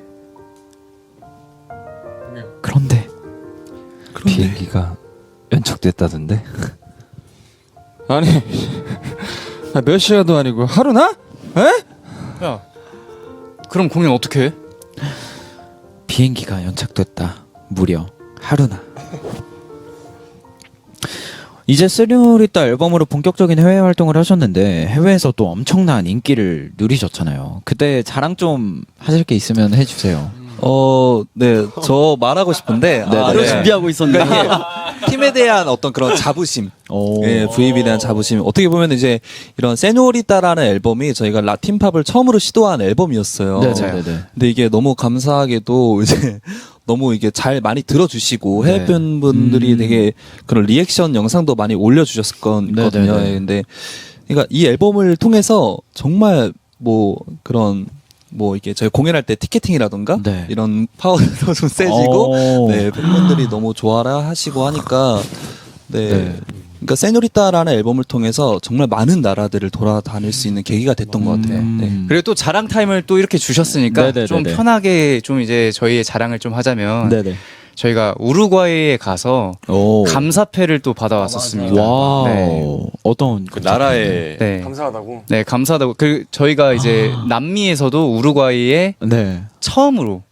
비행기가 연착됐다던데. 아니 몇 시간도 아니고 하루나? 에? 야 그럼 공연 어떻게 해? 비행기가 연착됐다. 무려 하루나. 이제 세뇨리따 앨범으로 본격적인 해외 활동을 하셨는데 해외에서 또 엄청난 인기를 누리셨잖아요. 그때 자랑 좀 하실 게 있으면 해주세요. 네, 저 말하고 싶은데 바로 준비하고 있었는데 팀에 대한 어떤 그런 자부심, 오. 예, V에 대한 자부심. 어떻게 보면 이제 이런 세뇨리따라는 앨범이 저희가 라틴 팝을 처음으로 시도한 앨범이었어요. 네네네. 근데 이게 너무 감사하게도 이제 너무 이게 잘 많이 들어주시고 네. 해외 팬분들이 되게 그런 리액션 영상도 많이 올려주셨거든요. 네네네. 근데 그러니까 이 앨범을 통해서 정말 뭐 그런 뭐 이게 저희 공연할 때 티켓팅이라던가 네. 이런 파워도 좀 세지고 오. 네 팬분들이 너무 좋아라 하시고 하니까 네. 네. 그러니까 세뇨리따라는 앨범을 통해서 정말 많은 나라들을 돌아다닐 수 있는 계기가 됐던 것 같아요. 네. 그리고 또 자랑 타임을 또 이렇게 주셨으니까 네네네네. 좀 편하게 좀 이제 저희의 자랑을 좀 하자면 네네. 저희가 우루과이에 가서 오. 감사패를 또 받아왔었습니다. 와우. 네. 어떤 그 나라의 네. 감사하다고. 네, 감사하다고. 그 저희가 이제 남미에서도 우루과이에 네. 처음으로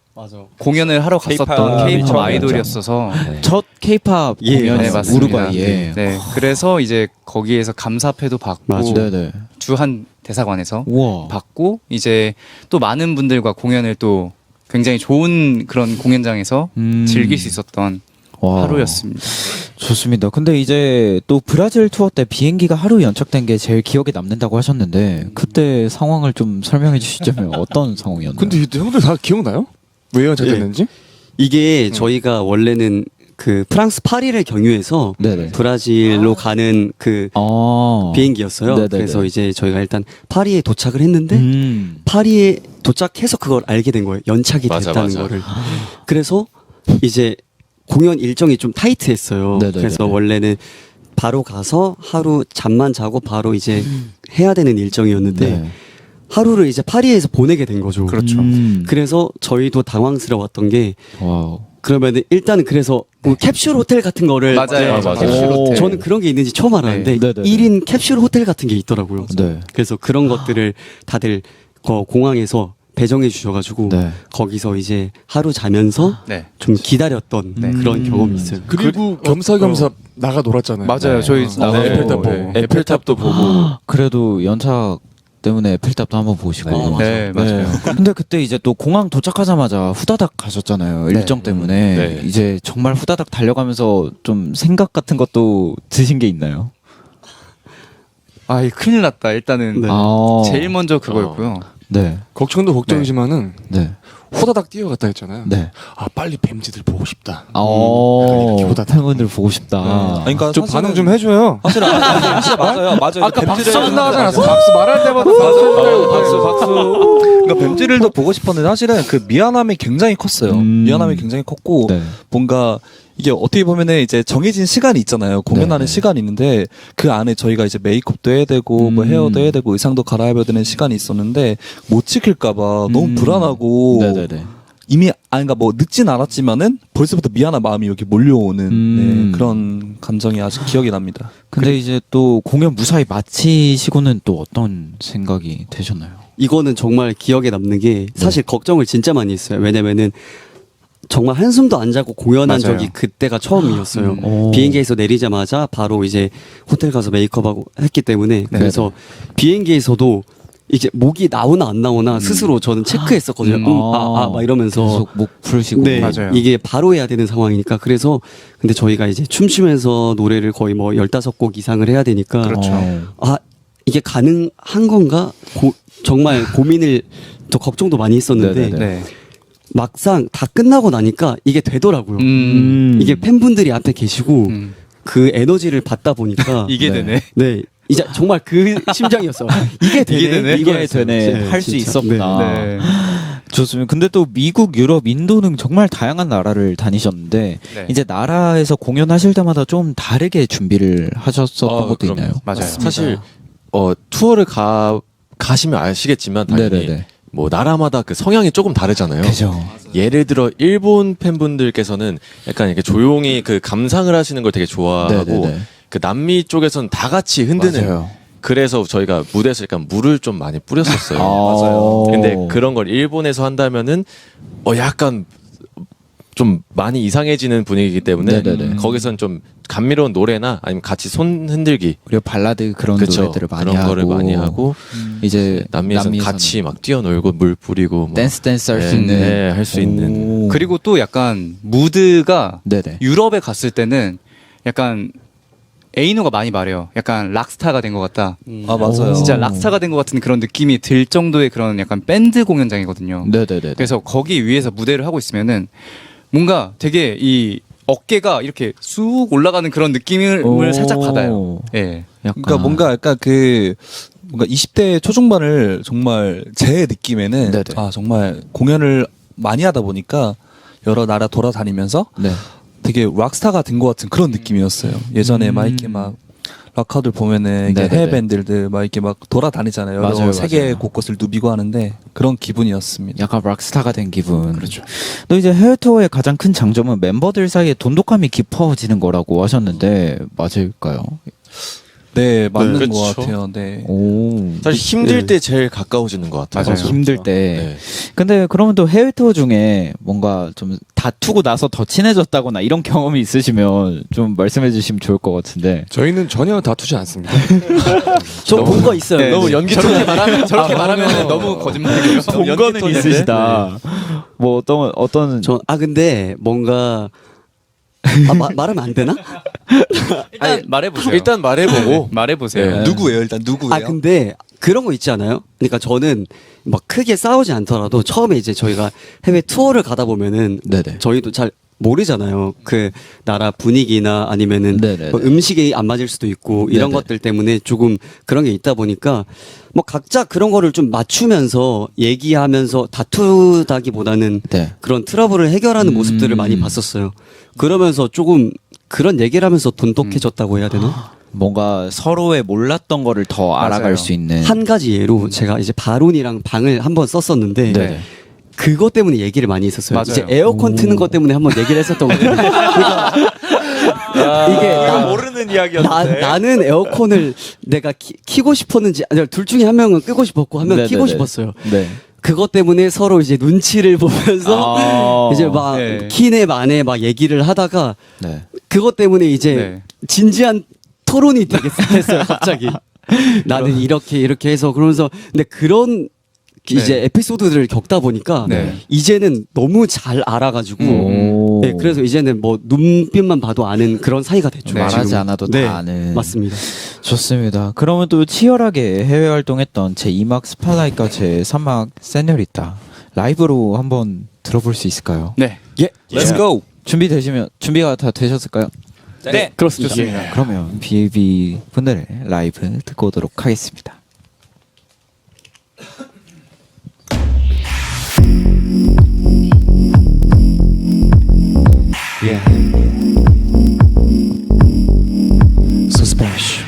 공연을 하러 갔었던 K-pop K-pop 처음이었죠. 아이돌이었어서 네. 첫 K-팝 예, 공연이 네, 맞습니다. 우루과이에. 네, 그래서 이제 거기에서 감사패도 받고 맞아요. 네네. 주한 대사관에서 우와. 받고 이제 또 많은 분들과 공연을 또 굉장히 좋은 그런 공연장에서 즐길 수 있었던 와. 하루였습니다. 좋습니다. 근데 이제 또 브라질 투어 때 비행기가 하루 연착된 게 제일 기억에 남는다고 하셨는데 그때 상황을 좀 설명해 주시자면 어떤 상황이었나요? 근데 형들 다 기억나요? 왜 연착됐는지? 이게 저희가 원래는 그 프랑스 파리를 경유해서 네네. 브라질로 가는 그 비행기였어요. 네네네. 그래서 이제 저희가 일단 파리에 도착을 했는데 파리에 도착해서 그걸 알게 된 거예요. 연착이 맞아, 됐다는 맞아. 거를. 그래서 이제 공연 일정이 좀 타이트했어요. 네네네. 그래서 원래는 바로 가서 하루 잠만 자고 바로 이제 해야 되는 일정이었는데 네. 하루를 이제 파리에서 보내게 된 거죠. 그렇죠. 그래서 저희도 당황스러웠던 게 와우. 그러면은 일단은 그래서 뭐 캡슐 호텔 같은 거를 맞아요. 맞아요. 캡슐 호텔. 저는 그런 게 있는지 처음 알았는데 네. 네네네. 1인 캡슐 호텔 같은 게 있더라고요. 네. 그래서 그런 것들을 다들 공항에서 배정해 주셔가지고 네. 거기서 이제 하루 자면서 네. 좀 기다렸던 그런 경험이 있어요. 그리고 겸사겸사 나가 놀았잖아요. 맞아요. 저희 나가고 에펠탑 보고. 네. 에펠탑도 보고 그래도 연착 때문에 에펠탑도 한번 보시고. 네, 맞아요. 근데 그때 이제 또 공항 도착하자마자 후다닥 가셨잖아요. 일정 때문에. 네. 이제 정말 후다닥 달려가면서 좀 생각 같은 것도 드신 게 있나요? 아, 이 큰일 났다. 일단은 네. 제일 먼저 그거였고요. 네. 걱정도 걱정이지만은 네. 후다닥 뛰어갔다 했잖아요. 네. 아 빨리 뱀지들 보고 싶다. 어, 후다닥. 팬분들 보고 싶다. 그러니까 좀 사실은- 반응 좀 해줘요. 사실 진짜 맞아요. 아까 뱀들의- 박수 나가지 않았어? 박수 말할 때마다 박수. 그러니까 뱀지를 더 보고 싶었는데 사실은 그 미안함이 굉장히 컸어요. 미안함이 굉장히 컸고 네. 뭔가 이게 어떻게 보면은 이제 정해진 시간이 있잖아요. 공연하는 네. 시간이 있는데 그 안에 저희가 이제 메이크업도 해야 되고 뭐 헤어도 해야 되고 의상도 갈아입어야 되는 시간이 있었는데 못 지킬까봐 너무 불안하고 네네네. 이미 그러니까 뭐 늦진 않았지만은 벌써부터 미안한 마음이 여기 몰려오는 네, 그런 감정이 아직 기억이 납니다. 근데 이제 또 공연 무사히 마치시고는 또 어떤 생각이 되셨나요? 이거는 정말 기억에 남는 게 사실 걱정을 진짜 많이 했어요. 왜냐면은 정말 한숨도 안 자고 공연한 맞아요. 적이 그때가 처음이었어요. 오. 비행기에서 내리자마자 바로 이제 호텔 가서 메이크업하고 했기 때문에 그래서 비행기에서도 이제 목이 나오나 안 나오나 스스로 저는 체크했었거든요. 막 이러면서 계속 목 풀시고. 네, 맞아요. 이게 바로 해야 되는 상황이니까 그래서 근데 저희가 이제 춤추면서 노래를 거의 뭐 15곡 이상을 해야 되니까 그렇죠. 아 이게 가능한 건가 정말 고민을 저 걱정도 많이 했었는데 네네네. 네. 막상 다 끝나고 나니까 이게 되더라고요. 이게 팬분들이 앞에 계시고 그 에너지를 받다 보니까 이게 네. 되네. 네 이제 정말 그 심정이었어요. 이게 되네. 이게 되네. 네, 할 수 진짜. 있었구나. 네. 좋습니다. 근데 또 미국, 유럽, 인도는 정말 다양한 나라를 다니셨는데 네. 이제 나라에서 공연하실 때마다 좀 다르게 준비를 하셨었던 것도 그럼요. 있나요? 맞아요. 사실 투어를 가시면 아시겠지만 당연히 네네네. 뭐 나라마다 그 성향이 조금 다르잖아요. 그죠. 예를 들어 일본 팬분들께서는 약간 이렇게 조용히 그 감상을 하시는 걸 되게 좋아하고 네네네. 그 남미 쪽에서는 다 같이 흔드는. 맞아요. 그래서 저희가 무대에서 약간 물을 좀 많이 뿌렸었어요. 맞아요. 근데 그런 걸 일본에서 한다면은 약간 좀 많이 이상해지는 분위기이기 때문에 네네네. 거기선 좀 감미로운 노래나 아니면 같이 손 흔들기 그리고 발라드 그런 그쵸. 노래들을 많이 그런 하고 거를 많이 하고 이제 남미에서는 같이 막 뛰어놀고 물 뿌리고 뭐 댄스 할 수 네, 있는 네, 할 수 있는. 그리고 또 약간 무드가 네네. 유럽에 갔을 때는 약간 에이노가 많이 말해요. 약간 락스타가 된 것 같다. 아 맞아요. 진짜 락스타가 된 것 같은 그런 느낌이 들 정도의 그런 약간 밴드 공연장이거든요. 네네네. 그래서 거기 위에서 무대를 하고 있으면은 뭔가 되게 이 어깨가 이렇게 쑥 올라가는 그런 느낌을 살짝 받아요. 예. 약간 그러니까 뭔가 약간 그 뭔가 20대 초중반을 정말 제 느낌에는 네네. 아 정말 공연을 많이 하다 보니까 여러 나라 돌아다니면서 네. 되게 락스타가 된 것 같은 그런 느낌이었어요. 예전에 막 이렇게 막 락커들 보면은 이게 네네네. 해외 밴드들 막 이렇게 막 돌아다니잖아요. 맞아요, 여러 세계 맞아요. 곳곳을 누비고 하는데 그런 기분이었습니다. 약간 락스타가 된 기분. 그렇죠. 또 이제 해외 투어의 가장 큰 장점은 멤버들 사이에 돈독함이 깊어지는 거라고 하셨는데 맞을까요? 네 맞는 네, 것 그렇죠. 같아요. 네. 오. 사실 힘들 때 제일 가까워지는 것 같아요. 맞아요. 힘들 때. 네. 근데 그러면 또 해외 투어 중에 뭔가 좀 다투고 나서 더 친해졌다거나 이런 경험이 있으시면 좀 말씀해 주시면 좋을 것 같은데. 저희는 전혀 다투지 않습니다. 저 본 거 있어요. 네, 너무 네. 연기톤이 저렇게 말하면 너무 거짓말이에요. 본 거는 있으시다. 뭐 어떤 근데 뭔가 말하면 안 되나? 일단 말해보세요. 일단 말해보고 말해보세요. 네. 누구예요? 일단 누구예요? 근데 그런 거 있지 않아요? 그러니까 저는 막 크게 싸우지 않더라도 처음에 이제 저희가 해외 투어를 가다 보면은 네네. 저희도 잘 모르잖아요. 그 나라 분위기나 아니면은 네네네. 뭐 음식이 안 맞을 수도 있고 이런 네네. 것들 때문에 조금 그런 게 있다 보니까 뭐 각자 그런 거를 좀 맞추면서 얘기하면서 다투다기보다는 네. 그런 트러블을 해결하는 모습들을 많이 봤었어요. 그러면서 조금 그런 얘기를 하면서 돈독해졌다고 해야 되나? 뭔가 서로의 몰랐던 거를 더 알아갈 맞아요. 수 있는. 한 가지 예로 제가 이제 바론이랑 방을 한번 썼었는데 네. 그것 때문에 얘기를 많이 했었어요. 맞아요. 이제 에어컨 트는 것 때문에 한번 얘기를 했었던 거예요. 그러니까 이게 모르는 나는 에어컨을 내가 키고 싶었는지 아니 둘 중에 한 명은 끄고 싶었고 한 명은 키고 네네네. 싶었어요. 네. 그것 때문에 서로 이제 눈치를 보면서 이제 막 네. 키네 마네 막 얘기를 하다가 네. 그것 때문에 이제 네. 진지한 토론이 되게 됐어요. 갑자기 나는 이렇게 해서 그러면서 근데 그런 이제 에피소드들을 겪다 보니까 네. 이제는 너무 잘 알아가지고 오. 네, 그래서 이제는 뭐 눈빛만 봐도 아는 그런 사이가 됐죠. 네. 말하지 지금. 않아도 네, 다 아는. 맞습니다. 좋습니다. 그러면 또 치열하게 해외 활동했던 제 2막 스팟라이트과 제 3막 세뇨리타 라이브로 한번 들어볼 수 있을까요? 네. Let's go. 준비가 다 되셨을까요? 네. 그렇습니다. 그러면 BAB 분들의 라이브 듣고 오도록 하겠습니다. So special.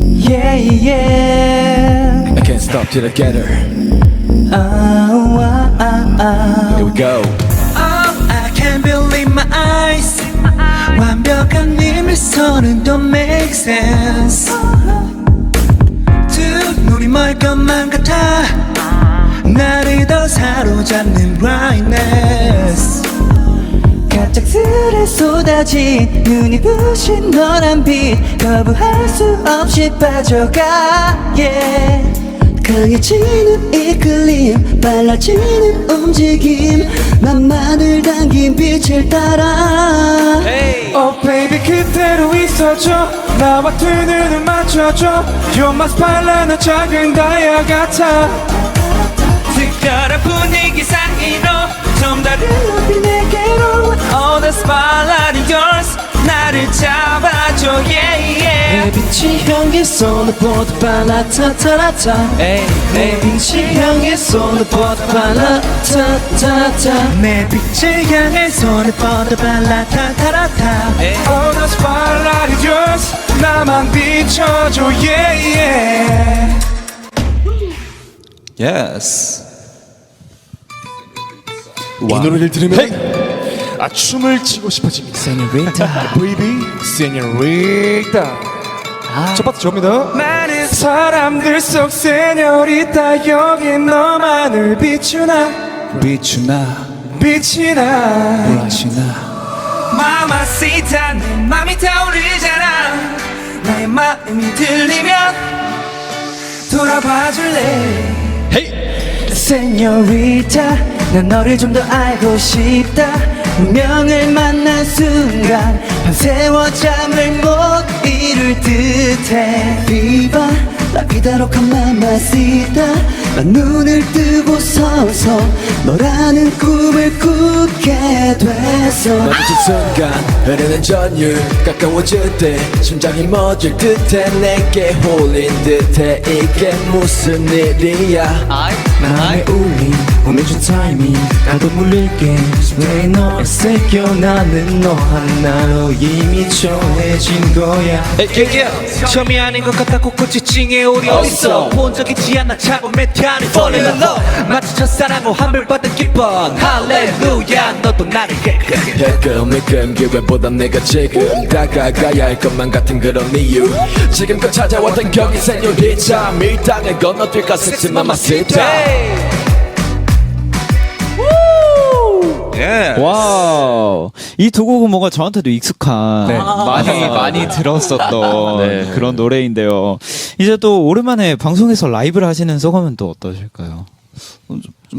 Yeah, yeah. I can't stop till I get her. Here we go. Oh, I can't believe my eyes. 완벽한 네 미소는 don't make sense. 두 눈이 멀 것만 같아. 나를 더 사로잡는 brightness. 갑작스레 쏟아진 눈이 부신 너란 빛 거부할 수 없이 빠져가 yeah. 강해지는 이끌림 빨라지는 움직임 나만을 당긴 빛을 따라 Oh baby 그대로 있어줘 나와 두 눈을 맞춰줘 You're my spotlight 너 작은 다이아 같아 특별한 분위기 사이로 좀 다른 빛 내게로 All the spotlight is yours 나를 잡아줘 yeah yeah 내 빛이 향해 쏘는 보드 발라 타타라타 내 빛이 향해 쏘는 보드 발라 타타타 내 빛을 향해 쏘는 보드 발라 타타라타 All the spotlight is yours 나만 비춰줘 yeah yeah Yes. 이 노래를 들으면 춤을 추고 싶어집니다. Señorita Baby, Señorita. 첫 파트 저입니다. 많은 사람들 속 세뇨리타 여기 너만을 비추나 비추나 비치나 비추나. Mamacita 내 맘이 타오르잖아 나의 마음이 들리면 돌아봐줄래 Señorita 난 너를 좀 더 알고 싶다 운명을 만난 순간 밤새워 잠을 못 이룰 듯해 Viva la vida loca mamacita 난 눈을 뜨고 서서 너라는 꿈을 꾸게 됐어 마주친 순간 흐르는 전율 가까워질 때 심장이 멎을 듯해 내게 홀린 듯해 이게 무슨 일이야 나의 울림 보내준 타이밍 나도 물릴게 왜 너를 새겨 나는 너 하나로 이미 정해진 거야 처음이 아닌 것 같아 코끝이 찡해 우리 어딨어 본 적 있지 않나 차고 메타니 falling in love 마치 첫사랑과 환불받은 기쁨 할렐루야 너도 나를 매끈매끈 기회보다 내가 지금 다가가야 할 것만 같은 그런 이유 지금껏 찾아왔던 격이 세뇨리타 밀당을 건너뛸까 섹시 마마시타 와우. 이 두 곡은 뭔가 저한테도 익숙한 많이 들었었던 네. 그런 노래인데요. 이제 또 오랜만에 방송에서 라이브를 하시는 소감은 또 어떠실까요?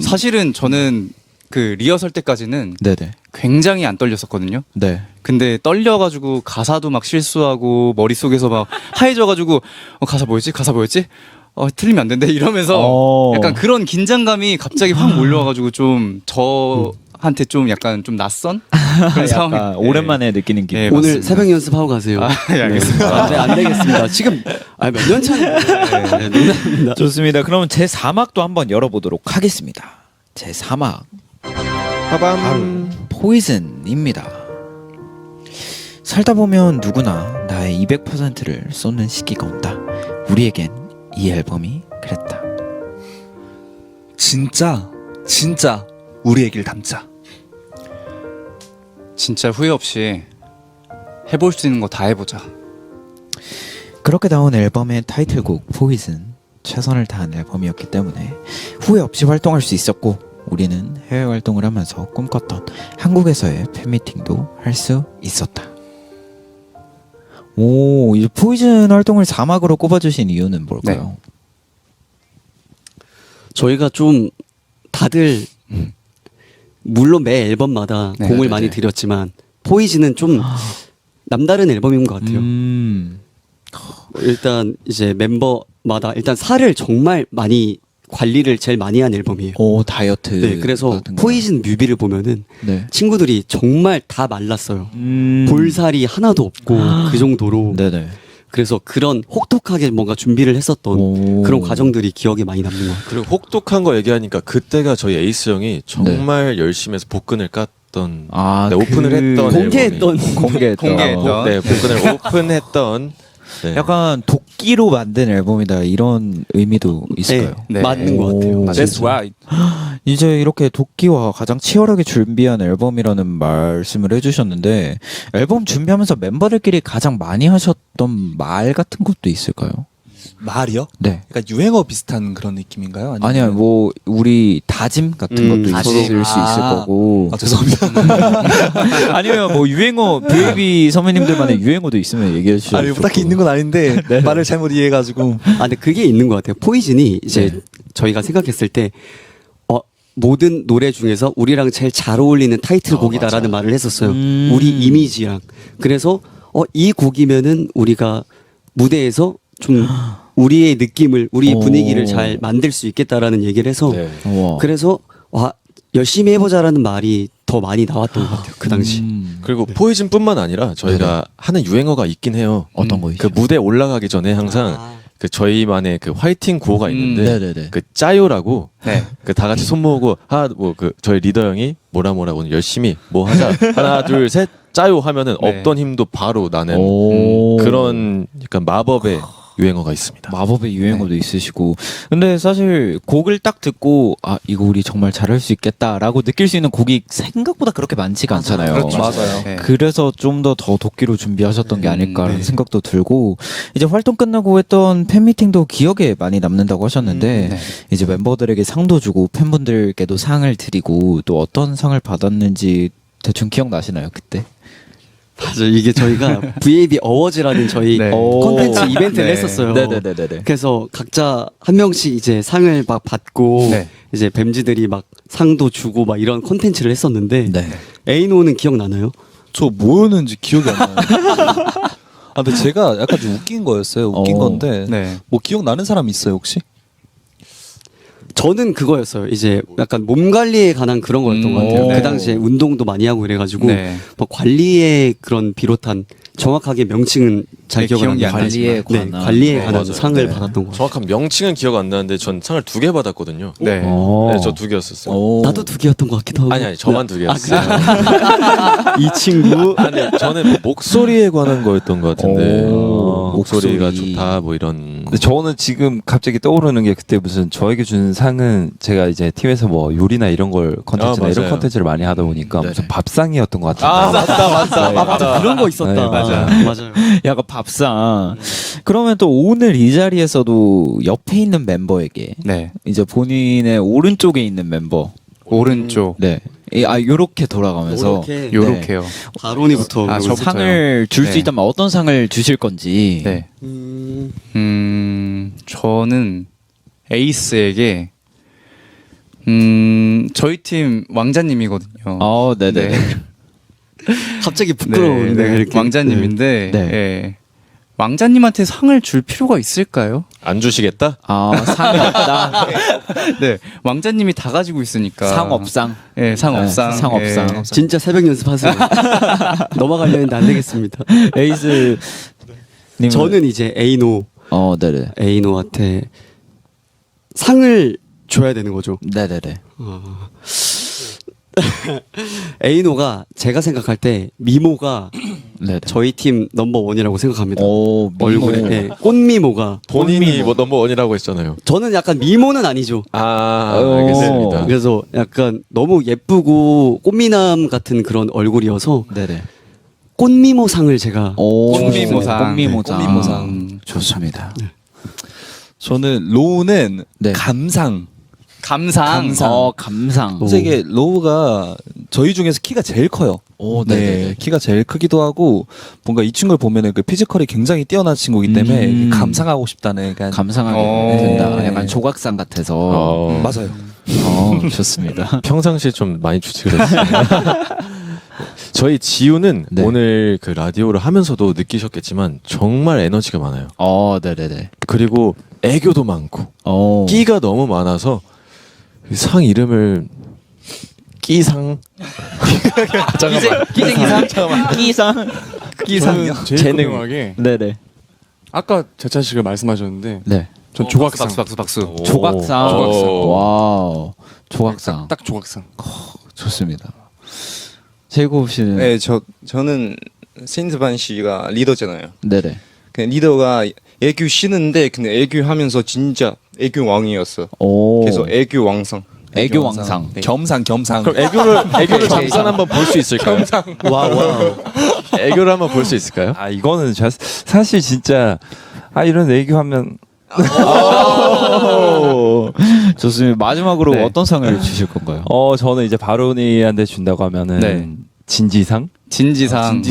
사실은 저는 그 리허설 때까지는 네네. 굉장히 안 떨렸었거든요. 네. 근데 떨려가지고 가사도 막 실수하고 머릿속에서 막 하얘져가지고 가사 뭐였지? 가사 뭐였지? 틀리면 안 된대 이러면서 약간 그런 긴장감이 갑자기 확 몰려와가지고 좀 저한테 좀 약간 좀 낯선 그런 상황이 약간 오랜만에 느끼는 기분. 네, 오늘 맞습니다. 새벽 연습하고 가세요. 네, 알겠습니다. 네, 안 되겠습니다. 지금 몇 년 차인데. 농담입니다. 좋습니다. 그러면 제 4막도 한번 열어보도록 하겠습니다. 제 4막 빠밤. 포이즌입니다. 살다 보면 누구나 나의 200%를 쏟는 시기가 온다. 우리에겐 이 앨범이 그랬다. 진짜 우리 얘기를 담자. 진짜 후회 없이 해볼 수 있는 거 다 해보자. 그렇게 나온 앨범의 타이틀곡 포이즌 최선을 다한 앨범이었기 때문에 후회 없이 활동할 수 있었고 우리는 해외 활동을 하면서 꿈꿨던 한국에서의 팬미팅도 할 수 있었다. 오, 이 포이즌 활동을 4막으로 꼽아주신 이유는 뭘까요? 저희가 좀 다들 물론 매 앨범마다 네, 공을 네, 많이 네. 들였지만 포이즌은 좀 남다른 앨범인 것 같아요. 일단 이제 멤버마다 일단 살을 정말 많이 관리를 제일 많이 한 앨범이에요. 오, 다이어트. 네, 그래서 같은 거. 포이즌 뮤비를 보면은 네. 친구들이 정말 다 말랐어요. 볼살이 하나도 없고 그 정도로. 네네. 그래서 그런 혹독하게 뭔가 준비를 했었던 오. 그런 과정들이 기억에 많이 남는 것 같아요. 그리고 혹독한 거 얘기하니까 그때가 저희 에이스 형이 정말 열심히 해서 복근을 했던 아, 네, 오픈을 했던 공개했던 공개했던. 네, 공연을 오픈했던 네. 약간 도끼로 만든 앨범이다 이런 의미도 있을까요? 네. 맞는 것 같아요. That's right. 이제 이렇게 도끼와 가장 치열하게 준비한 앨범이라는 말씀을 해주셨는데 앨범 준비하면서 멤버들끼리 가장 많이 하셨던 말 같은 것도 있을까요? 말이요? 네. 약간 유행어 비슷한 그런 느낌인가요? 아니면- 아니요, 뭐 우리 다짐 같은 것도 다짐. 있을 수 있을 아. 거고. 아 죄송합니다. 아니면 뭐 유행어, 베이비 선배님들만의 유행어도 있으면 얘기해 주시죠. 아니 뭐 딱히 있는 건 아닌데 말을 잘못 이해해가지고. 아, 근데 그게 있는 것 같아요. 포이즌이 이제 저희가 생각했을 때, 모든 노래 중에서 우리랑 제일 잘 어울리는 타이틀곡이다라는 말을 했었어요. 우리 이미지랑. 그래서, 이 곡이면은 우리가 무대에서 좀 우리의 느낌을, 우리 분위기를 잘 만들 수 있겠다라는 얘기를 해서, 네. 우와. 그래서, 열심히 해보자라는 말이 더 많이 나왔던 것 같아요. 그 당시. 그리고 포이즌뿐만 아니라 저희가 하는 유행어가 있긴 해요. 어떤 거 그 있죠? 무대 올라가기 전에 항상 그 저희만의 그 화이팅 구호가 있는데 네네네. 그 짜요라고 네. 그 다 같이 손 모으고 뭐 그 저희 리더 형이 뭐라고 열심히 뭐 하자 하나 둘 셋 짜요 하면은 네. 없던 힘도 바로 나는 오. 그런 약간 마법의 유행어가 있습니다. 마법의 유행어도 있으시고. 근데 사실 곡을 딱 듣고 아 이거 우리 정말 잘할 수 있겠다라고 느낄 수 있는 곡이 생각보다 그렇게 많지가 않잖아요. 그렇죠. 맞아요. 네. 그래서 좀 더 도끼로 준비하셨던 게 아닐까라는 네. 생각도 들고 이제 활동 끝나고 했던 팬미팅도 기억에 많이 남는다고 하셨는데 네. 이제 멤버들에게 상도 주고 팬분들께도 상을 드리고 또 어떤 상을 받았는지 대충 기억나시나요 그때? 맞아. 이게 저희가 VAB 어워즈라는 저희 네. 콘텐츠 이벤트를 네. 했었어요. 네네네네. 그래서 각자 한 명씩 이제 상을 막 받고 네. 이제 뱀지들이 막 상도 주고 막 이런 콘텐츠를 했었는데 네. 에이노는 기억나나요? 저 뭐였는지 기억이 안 나요. 아 근데 제가 약간 좀 웃긴 거였어요. 웃긴 건데 네. 뭐 기억나는 사람 있어요 혹시? 저는 그거였어요. 이제 약간 몸 관리에 관한 그런 거였던 것 같아요. 오. 그 당시에 운동도 많이 하고 이래가지고 네. 뭐 관리에 그런 비롯한 정확하게 명칭은 잘 네, 기억은 안 기억이 안 나요. 관리에 네, 관한. 관리에 네, 관한 맞아요. 상을 네. 받았던 거. 정확한 명칭은 기억 안 나는데 전 상을 2개 받았거든요. 네. 네, 저 2개였었어요. 오. 나도 2개였던 것 같기도 하고. 아니 저만 2개였어요. 이 친구. 아니 저는 뭐 목소리에 관한 거였던 것 같은데 오, 목소리가 목소리. 좋다 뭐 이런. 근데 저는 지금 갑자기 떠오르는 게 그때 무슨 저에게 준 상은 제가 이제 팀에서 뭐 요리나 이런 걸 컨텐츠나 아, 이런 맞아요. 컨텐츠를 많이 하다 보니까 네네. 무슨 밥상이었던 것 같은데. 아 맞다. 맞아. 그런 거 있었다. 네, 맞아. 맞아요. 약간 밥상. 그러면 또 오늘 이 자리에서도 옆에 있는 멤버에게 네. 이제 본인의 오른쪽에 있는 멤버 오른쪽. 네. 요렇게 돌아가면서 요렇게. 요렇게요. 바로니부터. 아, 그러고. 저부터요. 상을 줄 수 네. 있다면 어떤 상을 주실 건지. 네. 음, 저는 에이스에게 저희 팀 왕자님이거든요. 네네. 네. 갑자기 부끄러운데 네, 이렇게. 왕자님인데 네. 예. 왕자님한테 상을 줄 필요가 있을까요? 안 주시겠다? 상이 없다. 네, 왕자님이 다 가지고 있으니까 상업상. 예, 상업상, 네, 상업상. 예. 진짜 새벽 연습하세요. 넘어가려 했는데 안 되겠습니다. 에이스 님 저는 이제 에이노, 네네. 에이노한테 상을 줘야 되는 거죠. 네네네. 에이노가 제가 생각할 때 미모가 네네. 저희 팀 넘버 원이라고 생각합니다. 오, 얼굴에 네, 꽃미모가 본인이 뭐 넘버원이라고 했잖아요. 저는 약간 미모는 아니죠. 알겠습니다. 그래서 약간 너무 예쁘고 꽃미남 같은 그런 얼굴이어서 네네. 꽃미모상을 제가 꽃미모상. 꽃미모상. 꽃미모상. 좋습니다. 저는 로우는 네. 감상. 감상. 감상. 그래서 이게 로우가 저희 중에서 키가 제일 커요. 오, 네, 네네네. 키가 제일 크기도 하고 뭔가 이 친구를 보면은 그 피지컬이 굉장히 뛰어난 친구이기 때문에 감상하고 싶다는 약간 감상하게 된다. 약간 조각상 같아서. 맞아요. 좋습니다. 평상시에 좀 많이 주지 그랬어요. 저희 지우는 네. 오늘 그 라디오를 하면서도 느끼셨겠지만 정말 에너지가 많아요. 네네네. 그리고 애교도 많고 끼가 너무 많아서 상 이름을 끼상 끼상. 저는 제일 재능. 궁금하게 네네. 아까 제차 씨가 말씀하셨는데 네. 전 조각상. 박수. 조각상. 조각상. 와우. 조각상. 딱 조각상. 좋습니다. 제이콥 씨는 네, 저는 세인트반 씨가 리더잖아요. 네네. 그냥 리더가 애교 쉬는데 근데 애교 하면서 진짜 애교 왕이었어. 오. 그래서 애교 왕성. 애교 왕상. 네. 겸상. 그럼 애교를 잠깐 한번 볼 수 있을까요? 와. 애교를 한번 볼 수 있을까요? 아 이거는 사실 진짜 이런 애교하면 좋습니다. 마지막으로 네. 어떤 상을 주실 건가요? 저는 이제 바로니한테 준다고 하면은 네. 진지상. 진지상.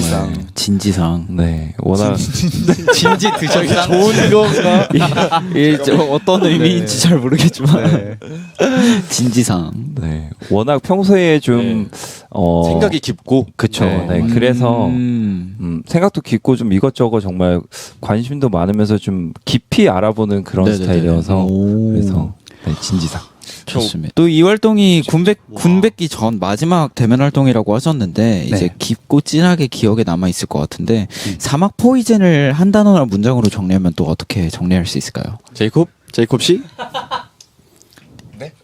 진지상. 네, 워낙 진지 드셨나? 좋은 건가? 어떤 의미인지 잘 모르겠지만 진지상. 네, 워낙 평소에 좀 생각이 깊고 그쵸. 네. 네, 그래서 음. 생각도 깊고 좀 이것저것 정말 관심도 많으면서 좀 깊이 알아보는 그런 네네네. 스타일이어서 오. 그래서 네, 진지상. 좋습니다. 또 이 활동이 군백기 전 마지막 대면 활동이라고 하셨는데 이제 깊고 진하게 기억에 남아 있을 것 같은데 사막 포이즌을 한 단어나 문장으로 정리하면 또 어떻게 정리할 수 있을까요? 제이콥 씨?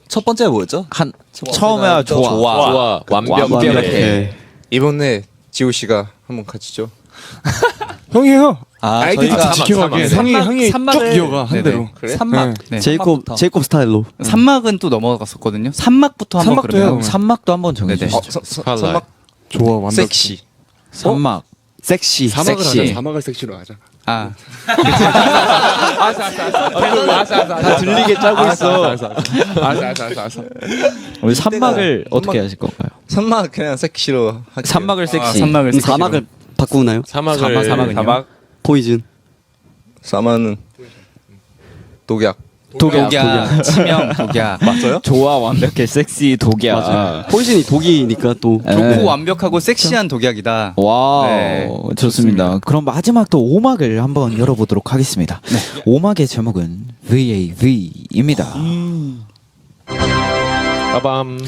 첫 번째가 뭐였죠? 처음에 좋아. 완벽해. 이번에 지호 씨가 한번 가지죠. 형이에요. 저희가 다 지켜가게. 형이 쭉 이어가 한 대로. 그래? 산막. 네. 제이콥 스타일로. 산막은 또 넘어갔었거든요. 산막부터 한번 산막도 그러면. 해요. 산막도 한번 정해주시죠. 산막 좋아 완벽. 섹시. 산막. 섹시. 섹시. 사막을 섹시로 하자. 아, 다 들리게 짜고 있어. 우리 산막을 어떻게 하실 건가요? 산막 그냥 섹시로 할게요. 산막을 섹시. 산막을 섹시로. 사막을 바꾸나요? 사막은요? 사막. 포이즌. 사막은 독약. 독약. 치명 독약. 맞아요? 좋아 완벽해 섹시 독이야. 맞아요. 포이즌이 독이니까 또. 좋고 완벽하고 섹시한 독약이다. 와 네, 좋습니다. 그럼 마지막 또 오막을 한번 열어보도록 하겠습니다. 오막의 제목은 VAV입니다. 빠밤.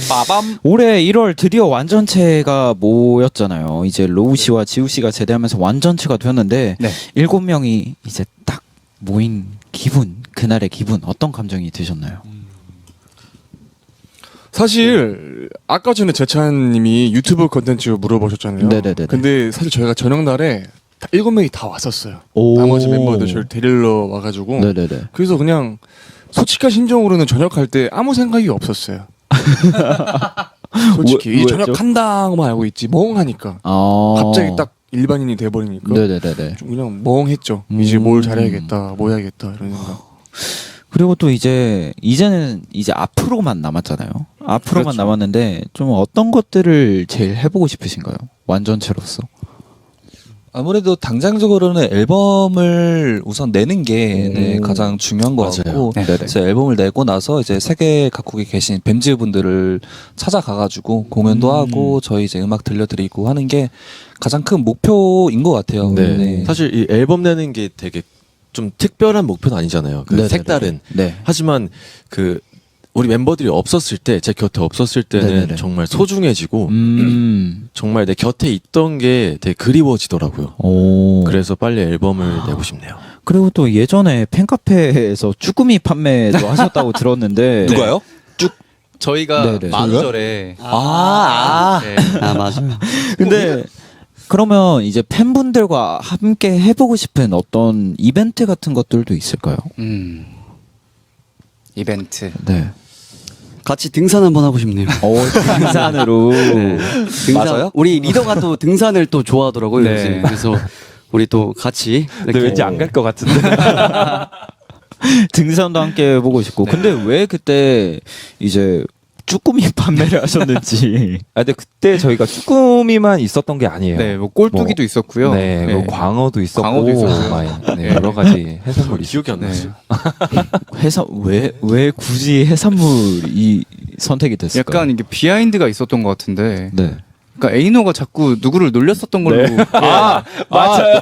올해 1월 드디어 완전체가 모였잖아요. 이제 로우 씨와 지우 씨가 제대하면서 완전체가 되었는데 네. 7명이 이제 딱 모인 기분, 그날의 기분 어떤 감정이 드셨나요? 사실 아까 전에 재찬님이 유튜브 컨텐츠 물어보셨잖아요. 네네네네. 근데 사실 저희가 저녁 날에 7명이 다 왔었어요. 오. 나머지 멤버들 저를 데리러 와가지고. 네네네. 그래서 그냥 솔직한 심정으로는 저녁할 때 아무 생각이 없었어요. 솔직히 이 왜죠? 저녁한다고만 알고 있지 멍하니까. 갑자기 딱 일반인이 돼버리니까 네네네네. 좀 그냥 멍했죠. 이제 뭘 잘해야겠다, 뭐 해야겠다 이런 생각. 그리고 또 이제는 이제 앞으로만 남았잖아요. 앞으로만 그렇죠. 남았는데 좀 어떤 것들을 제일 해보고 싶으신가요? 완전체로서. 아무래도 당장적으로는 앨범을 우선 내는 게 네, 가장 중요한 것 맞아요. 같고 네네. 이제 앨범을 내고 나서 이제 세계 각국에 계신 뱀즈 분들을 찾아가가지고 공연도 하고 저희 이제 음악 들려드리고 하는 게 가장 큰 목표인 것 같아요. 네. 네. 사실 이 앨범 내는 게 되게 좀 특별한 목표는 아니잖아요. 그 네네네. 색다른. 네. 하지만 그 우리 멤버들이 없었을 때, 제 곁에 없었을 때는 네네네. 정말 소중해지고 정말 내 곁에 있던 게 되게 그리워지더라고요. 오. 그래서 빨리 앨범을 내고 싶네요. 그리고 또 예전에 팬카페에서 쭈꾸미 판매도 하셨다고 들었는데 누가요? 저희가 네네. 만우절에 네. 맞아요. 근데 그러면 이제 팬분들과 함께 해보고 싶은 어떤 이벤트 같은 것들도 있을까요? 이벤트. 네. 같이 등산 한번 하고 싶네요. 등산으로. 네. 등산. 맞아요? 우리 리더가 또 등산을 또 좋아하더라고요. 네. 요새. 그래서 우리 또 같이 근데 왠지 안 갈 것 같은데. 등산도 함께 해보고 싶고. 근데 왜 그때 이제 쭈꾸미 판매를 하셨는지. 근데 그때 저희가 쭈꾸미만 있었던 게 아니에요. 네, 뭐 꼴뚜기도 있었고요. 네, 뭐 광어도 있었고, 광어도 있었어요. 네, 여러 가지 해산물이 기억이 안 네. 나죠. 왜 굳이 해산물이 선택이 됐을까요? 약간 이게 비하인드가 있었던 것 같은데. 네. 그러니까 에이노가 자꾸 누구를 놀렸었던 걸로. 맞아요.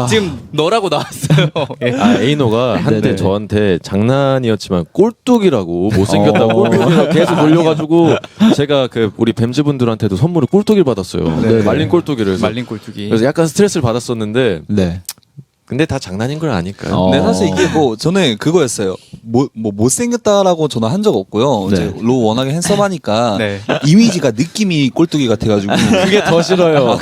지금 너라고 나왔어요. 에이노가 한때 네네. 저한테 장난이었지만 꼴뚜기라고 못생겼다고 꼴뚜기라고 계속 놀려가지고 제가 그 우리 뱀즈 분들한테도 선물을 꼴뚜기를 받았어요. 네. 말린 꼴뚜기를. 그래서, 말린 꼴뚜기. 그래서 약간 스트레스를 받았었는데 네. 근데 다 장난인 걸 아니까요. 네, 사실 이게 뭐 저는 그거였어요. 뭐 못생겼다라고 저는 한 적 없고요. 네. 이제 로 워낙에 핸섬하니까 네. 이미지가 느낌이 꼴뚜기 같아가지고. 그게 더 싫어요.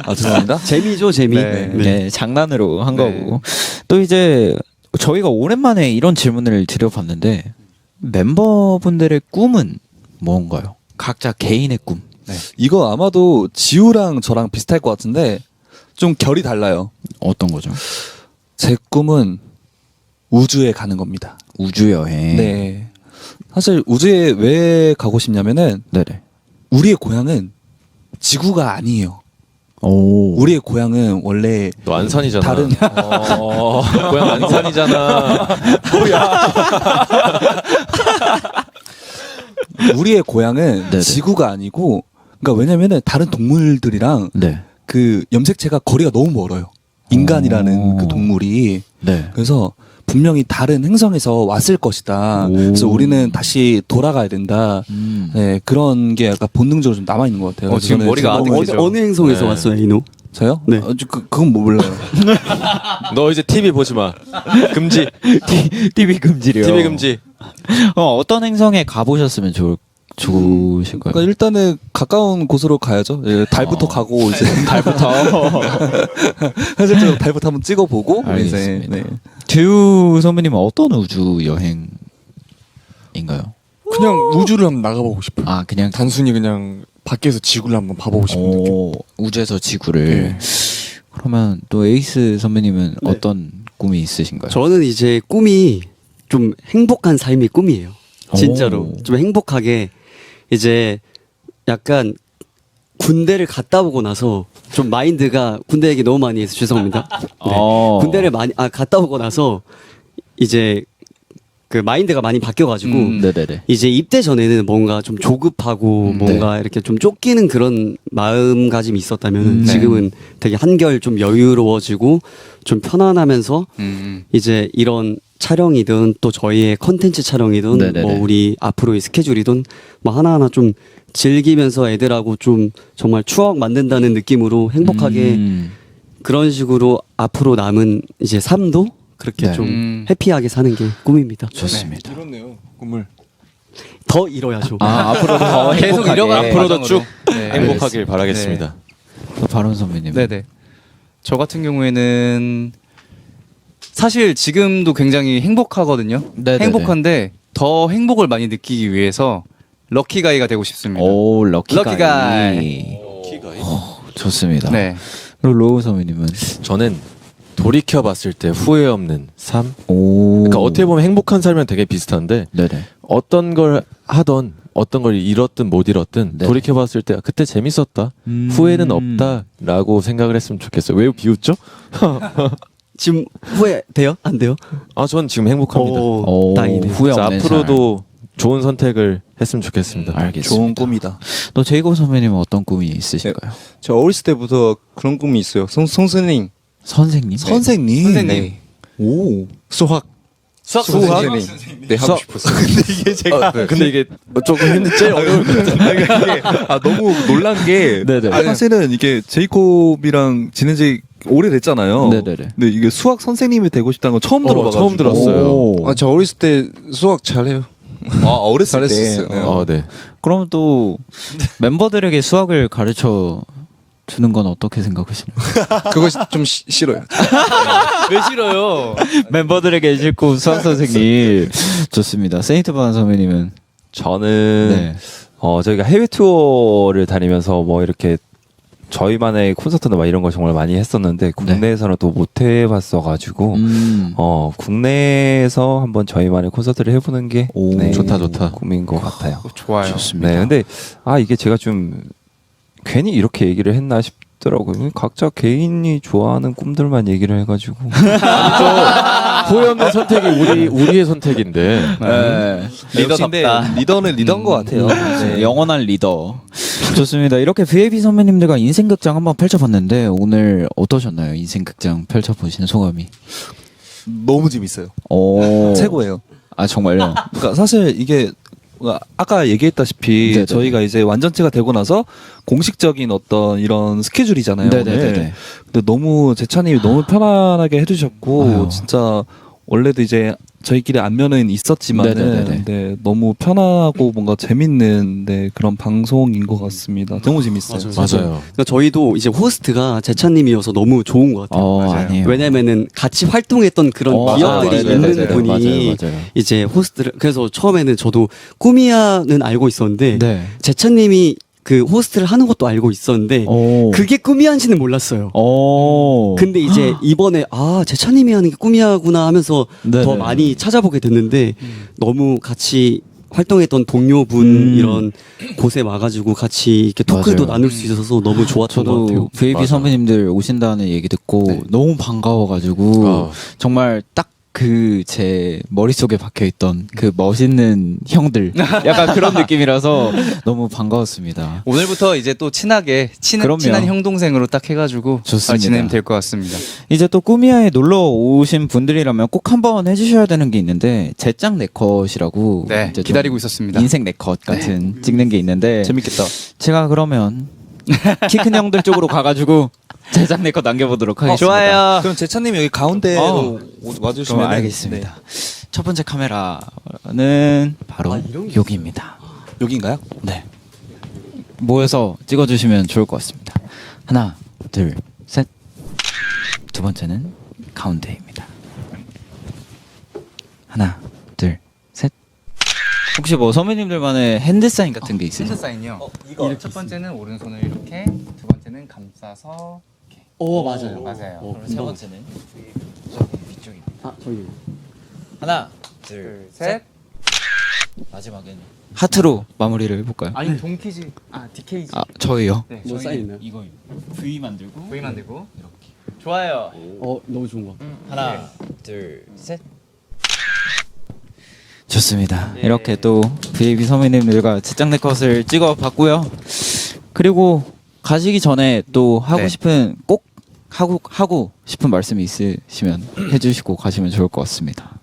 아 죄송합니다. 재미죠, 재미. 네, 장난으로 한 네. 거고. 또 이제 저희가 오랜만에 이런 질문을 드려봤는데 멤버분들의 꿈은 뭔가요? 각자 개인의 꿈. 이거 아마도 지우랑 저랑 비슷할 것 같은데 좀 결이 달라요. 어떤 거죠? 제 꿈은 우주에 가는 겁니다. 우주 여행. 네. 사실 우주에 왜 가고 싶냐면은 네네. 우리의 고향은 지구가 아니에요. 오. 우리의 고향은 원래 너 안산이잖아. 다른 고향 안산이잖아. 우리의 고향은 네네. 지구가 아니고 그러니까 왜냐면은 다른 동물들이랑 네. 그 염색체가 거리가 너무 멀어요. 인간이라는 오. 그 동물이. 네. 그래서 분명히 다른 행성에서 왔을 것이다. 오. 그래서 우리는 다시 돌아가야 된다. 네, 그런 게 약간 본능적으로 좀 남아 있는 것 같아요. 그래서 지금 저는 머리가 지금 아득해져. 어느 행성에서 네. 왔어요, 이노? 저요? 네. 그건 뭐 몰라요. 너 이제 TV 보지 마. 금지. TV 금지요. TV 금지. 그러니까 어떤 행성에 가보셨으면 좋으실까요? 그러니까 일단은 가까운 곳으로 가야죠. 예, 달부터 가고 이제 달부터 현실적으로 달부터 한번 찍어보고 이제 알겠습니다. 네. 듀 선배님은 어떤 우주 여행인가요? 그냥 우주를 한번 나가보고 싶어요. 아 그냥 단순히 그냥 밖에서 지구를 한번 봐보고 싶은 느낌. 우주에서 지구를. 그러면 또 에이스 선배님은 네. 어떤 꿈이 있으신가요? 저는 이제 꿈이 좀 행복한 삶이 꿈이에요. 진짜로. 오. 좀 행복하게 이제 약간 군대를 갔다 오고 나서 좀 마인드가 군대 얘기 너무 많이 해서 죄송합니다. 네. 군대를 많이 갔다 오고 나서 이제 그 마인드가 많이 바뀌어가지고 네네네. 이제 입대 전에는 뭔가 좀 조급하고 뭔가 이렇게 좀 쫓기는 그런 마음가짐이 있었다면 지금은 되게 한결 좀 여유로워지고 좀 편안하면서 이제 이런 촬영이든 또 저희의 컨텐츠 촬영이든 네네네. 뭐 우리 앞으로의 스케줄이든 뭐 하나하나 좀 즐기면서 애들하고 좀 정말 추억 만든다는 느낌으로 행복하게 그런 식으로 앞으로 남은 이제 삶도 그렇게 네. 좀 해피하게 사는 게 꿈입니다. 좋습니다. 이렇네요, 꿈을. 더 이뤄야죠. 앞으로 더 계속 행복하게. 이뤄가는 앞으로도 쭉 네. 행복하길 바라겠습니다. 또 바론 선배님. 네네. 저 같은 경우에는 사실 지금도 굉장히 행복하거든요. 네네네. 행복한데 더 행복을 많이 느끼기 위해서 럭키가이가 되고 싶습니다. 오 럭키가이. 럭키가이. 좋습니다. 네. 그리고 로우 선배님은 저는 돌이켜 봤을 때 후회 없는 삶. 오. 그러니까 어떻게 보면 행복한 삶이랑 되게 비슷한데 네네. 어떤 걸 하던 어떤 걸 잃었든 못 잃었든 네. 돌이켜 봤을 때 그때 재밌었다. 후회는 없다라고 생각을 했으면 좋겠어요. 왜 비웃죠? 지금 후회 돼요? 안 돼요? 아, 전 지금 행복합니다. 오, 다행이네요. 후회 그래서 없는 앞으로도 좋은 선택을 했으면 좋겠습니다. 알겠습니다. 좋은 꿈이다. 또 제이콥 선배님은 어떤 꿈이 있으실까요? 저 어렸을 때부터 그런 꿈이 있어요. 선생님, 선생님. 선생님. 선생님. 오. 수학 선생님. 네, 하고 싶었어요. 근데 이게 조금 제일 어려울 것 같아요. 너무 놀란 게 네네. 사실은 이게 제이콥이랑 지낸 지 오래됐잖아요. 네네네. 근데 이게 수학 선생님이 되고 싶다는 건 처음 들어봐가지고. 처음 들었어요. 오. 저 어렸을 때 수학 잘해요. 어렸을 때. 잘했었어요. 네. 그럼 또 멤버들에게 수학을 가르쳐 주는 건 어떻게 생각하시나요? 그거 좀 싫어요. 왜 싫어요? 멤버들에게 싫고 수학 선생님. 좋습니다. 세인트반 선배님은 저는 네. 저희가 해외 투어를 다니면서 뭐 이렇게 저희만의 콘서트나 막 이런 걸 정말 많이 했었는데 국내에서는 또 못 해봤어가지고 국내에서 한번 저희만의 콘서트를 해보는 게 오, 좋다, 좋다. 꿈인 것 같아요. 좋아요. 좋습니다. 네, 근데 이게 제가 좀 괜히 이렇게 얘기를 했나 싶더라고요. 각자 개인이 좋아하는 꿈들만 얘기를 해가지고 후회 없는 선택이 우리의 선택인데. 네. 리더답다. 리더는 리더인 것 같아요. 네, 영원한 리더. 좋습니다. 이렇게 VAB 선배님들과 인생극장 한번 펼쳐봤는데 오늘 어떠셨나요? 인생극장 펼쳐보시는 소감이. 너무 재밌어요. 오. 최고예요. 아 정말요? 그러니까 사실 이게 아까 얘기했다시피 네네. 저희가 이제 완전체가 되고 나서 공식적인 어떤 이런 스케줄이잖아요. 네네네네. 오늘. 근데 너무 재찬님이 너무 편안하게 해주셨고 아유. 진짜 원래도 이제 저희끼리 안면은 있었지만은 네네네네. 네, 너무 편하고 뭔가 재밌는 네, 그런 방송인 것 같습니다. 너무 재밌어요. 맞아요. 그러니까 저희도 이제 호스트가 재찬님이어서 너무 좋은 것 같아요. 아니에요. 왜냐면은 같이 활동했던 그런 기억들이 맞아요. 있는 네네네. 분이 맞아요. 이제 호스트를 그래서 처음에는 저도 꾸미야는 알고 있었는데 네. 재찬님이 그 호스트를 하는 것도 알고 있었는데 오. 그게 꾸미야인지는 몰랐어요. 오. 근데 이제 이번에 재찬님이 하는 게 꾸미야구나 하면서 네네. 더 많이 찾아보게 됐는데 너무 같이 활동했던 동료분 이런 곳에 와가지고 같이 이렇게 토크도 맞아요. 나눌 수 있어서 너무 좋았던 것 같아요. 저도 VAB 선배님들 오신다는 얘기 듣고 너무 반가워가지고 정말 딱 그 제 머릿속에 박혀있던 그 멋있는 형들 약간 그런 느낌이라서 너무 반가웠습니다. 오늘부터 이제 또 친하게 그럼요. 친한 형 동생으로 딱 해가지고 좋습니다. 지내면 될 것 같습니다. 이제 또 꾸미야에 놀러 오신 분들이라면 꼭 한번 해주셔야 되는 게 있는데 제짱 네컷이라고 네, 이제 좀 기다리고 있었습니다. 인생 네컷 같은 찍는 게 있는데 재밌겠다. 제가 그러면 키 큰 형들 쪽으로 가가지고 제작 네컷 남겨보도록 하겠습니다. 좋아요. 그럼 재찬님 여기 가운데로 와주시면 그럼 알겠습니다. 첫 번째 카메라는 바로 여기입니다. 여기인가요? 네. 모여서 찍어주시면 좋을 것 같습니다. 하나, 둘, 셋. 두 번째는 가운데입니다. 하나, 둘, 셋. 혹시 뭐 선배님들만의 핸드 사인 같은 게 있으세요? 핸드 사인이요. 이거 첫 번째는 오른손을 이렇게, 두 번째는 감싸서. 맞아요. 맞아요. 그럼 세 번째는 저기 위쪽입니다. 저희 하나, 둘, 셋. 마지막엔 하트로 마무리를 해볼까요? 아니 동키즈, DKG. 저희요. 네, 뭐 저희는 사인 있나요? 이거 V 만들고 V 만들고 이렇게. 좋아요. 너무 좋은 것 같아요. 하나, 둘, 셋. 좋습니다. 이렇게 또 VAB 선배님들과 제짱 네컷을 찍어봤고요. 그리고 가시기 전에 또 하고 네. 싶은 꼭 하고 싶은 말씀이 있으시면 해주시고 가시면 좋을 것 같습니다.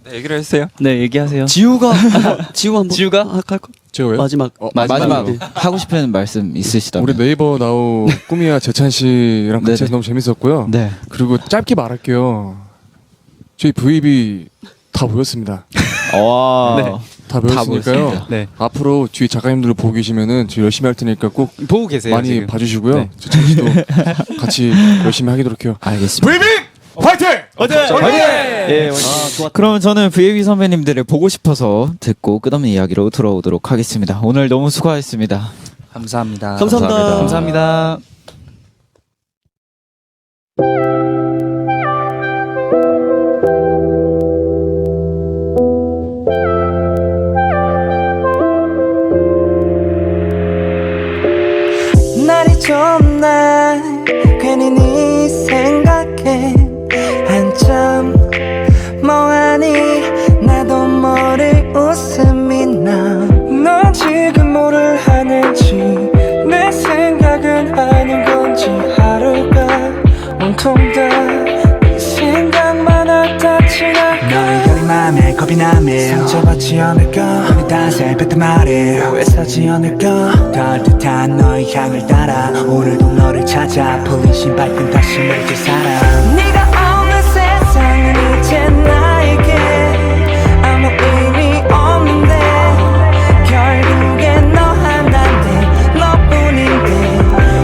네, 얘기를 해주세요. 네, 얘기하세요. 지우가 한번 지우가? 할까? 제가요? 마지막 마지막 네. 하고 싶은 말씀 있으시다면. 우리 네이버 나우 꾸미야 재찬 씨랑 같이 네네. 해서 너무 재밌었고요. 네. 그리고 짧게 말할게요. 저희 VB 다 모였습니다. 와. 네. 다 모였으니까요. 모였습니다. 네. 앞으로 뒤 작가님들 보고 계시면은 저 열심히 할 테니까 꼭 보고 계세요. 많이 지금. 봐주시고요. 네. 재찬 씨도 같이 열심히 하도록 해요. 알겠습니다. 파이팅! 예, 그럼 저는 VAB 선배님들을 보고 싶어서 듣고 끝없는 이야기로 돌아오도록 하겠습니다. 오늘 너무 수고하셨습니다. 감사합니다. 감사합니다. 감사합니다. 날이 좋은 날 괜히 네 생각해 한참 뭐하니 나도 모를 웃음이 나넌 지금 뭐를 하는지 내 생각은 아닌 건지 하루가 온통 다 네 생각만 하다 지나가 너의 여린 맘에 겁이 나며 상처받지 않을까 우리 다시 뱉은 말에 후회하지 않을까 닿을 듯한 너의 향을 따라 오늘도 너를 찾아 풀린 신발끈 다시 맺을 사람 네가 없는 세상은 이제 나에게 아무 의미 없는데 결국엔 너 하나인데 너뿐인데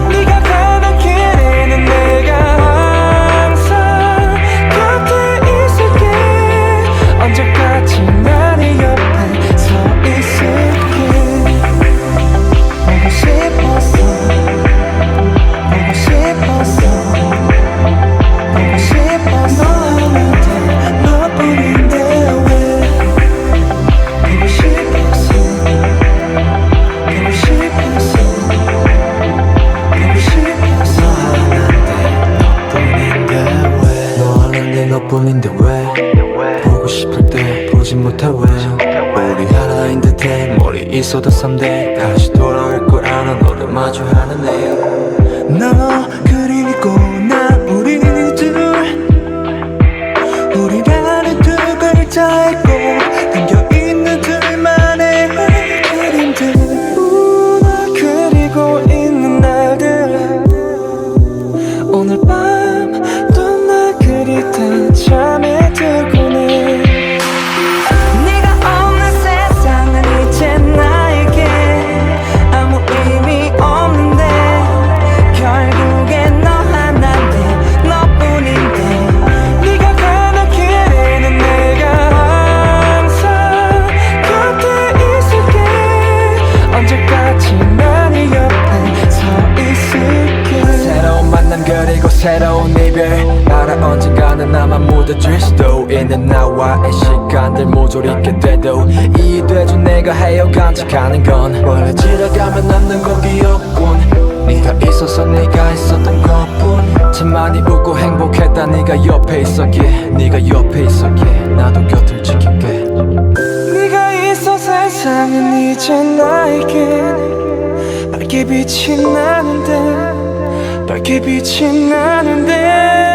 네가 가는 길에는 내가 항상 곁에 있을게 언제까지 나네 옆에 서 있을게 보고 싶었어 보고 싶었어 보고 싶었어 너한테 너뿐인데 왜 보고 싶었어 보고 싶었어 보고 싶었어 너한테 너뿐인데 왜 보고 싶을 때 보지 못해 왜 우리 하나인 듯해 머리 있어도 someday 다시 돌아올 걸 아는 너를 마주하는 너 그리고 나 우리 둘 우리라는 두 글자에 꼭 담겨있는 두 있는 나와의 시간들 모조리 있게 돼도 이해돼줘 내가 해요 간직하는 건 원래 지나가면 남는 건 기억뿐 네가 있어서 네가 있었던 것뿐 참 많이 웃고 행복했다 네가 옆에 있었기에 네가 옆에 있었기에 나도 곁을 지킬게 네가 있어 세상은 이제 나에게 밝게 빛이 나는데 밝게 빛이 나는데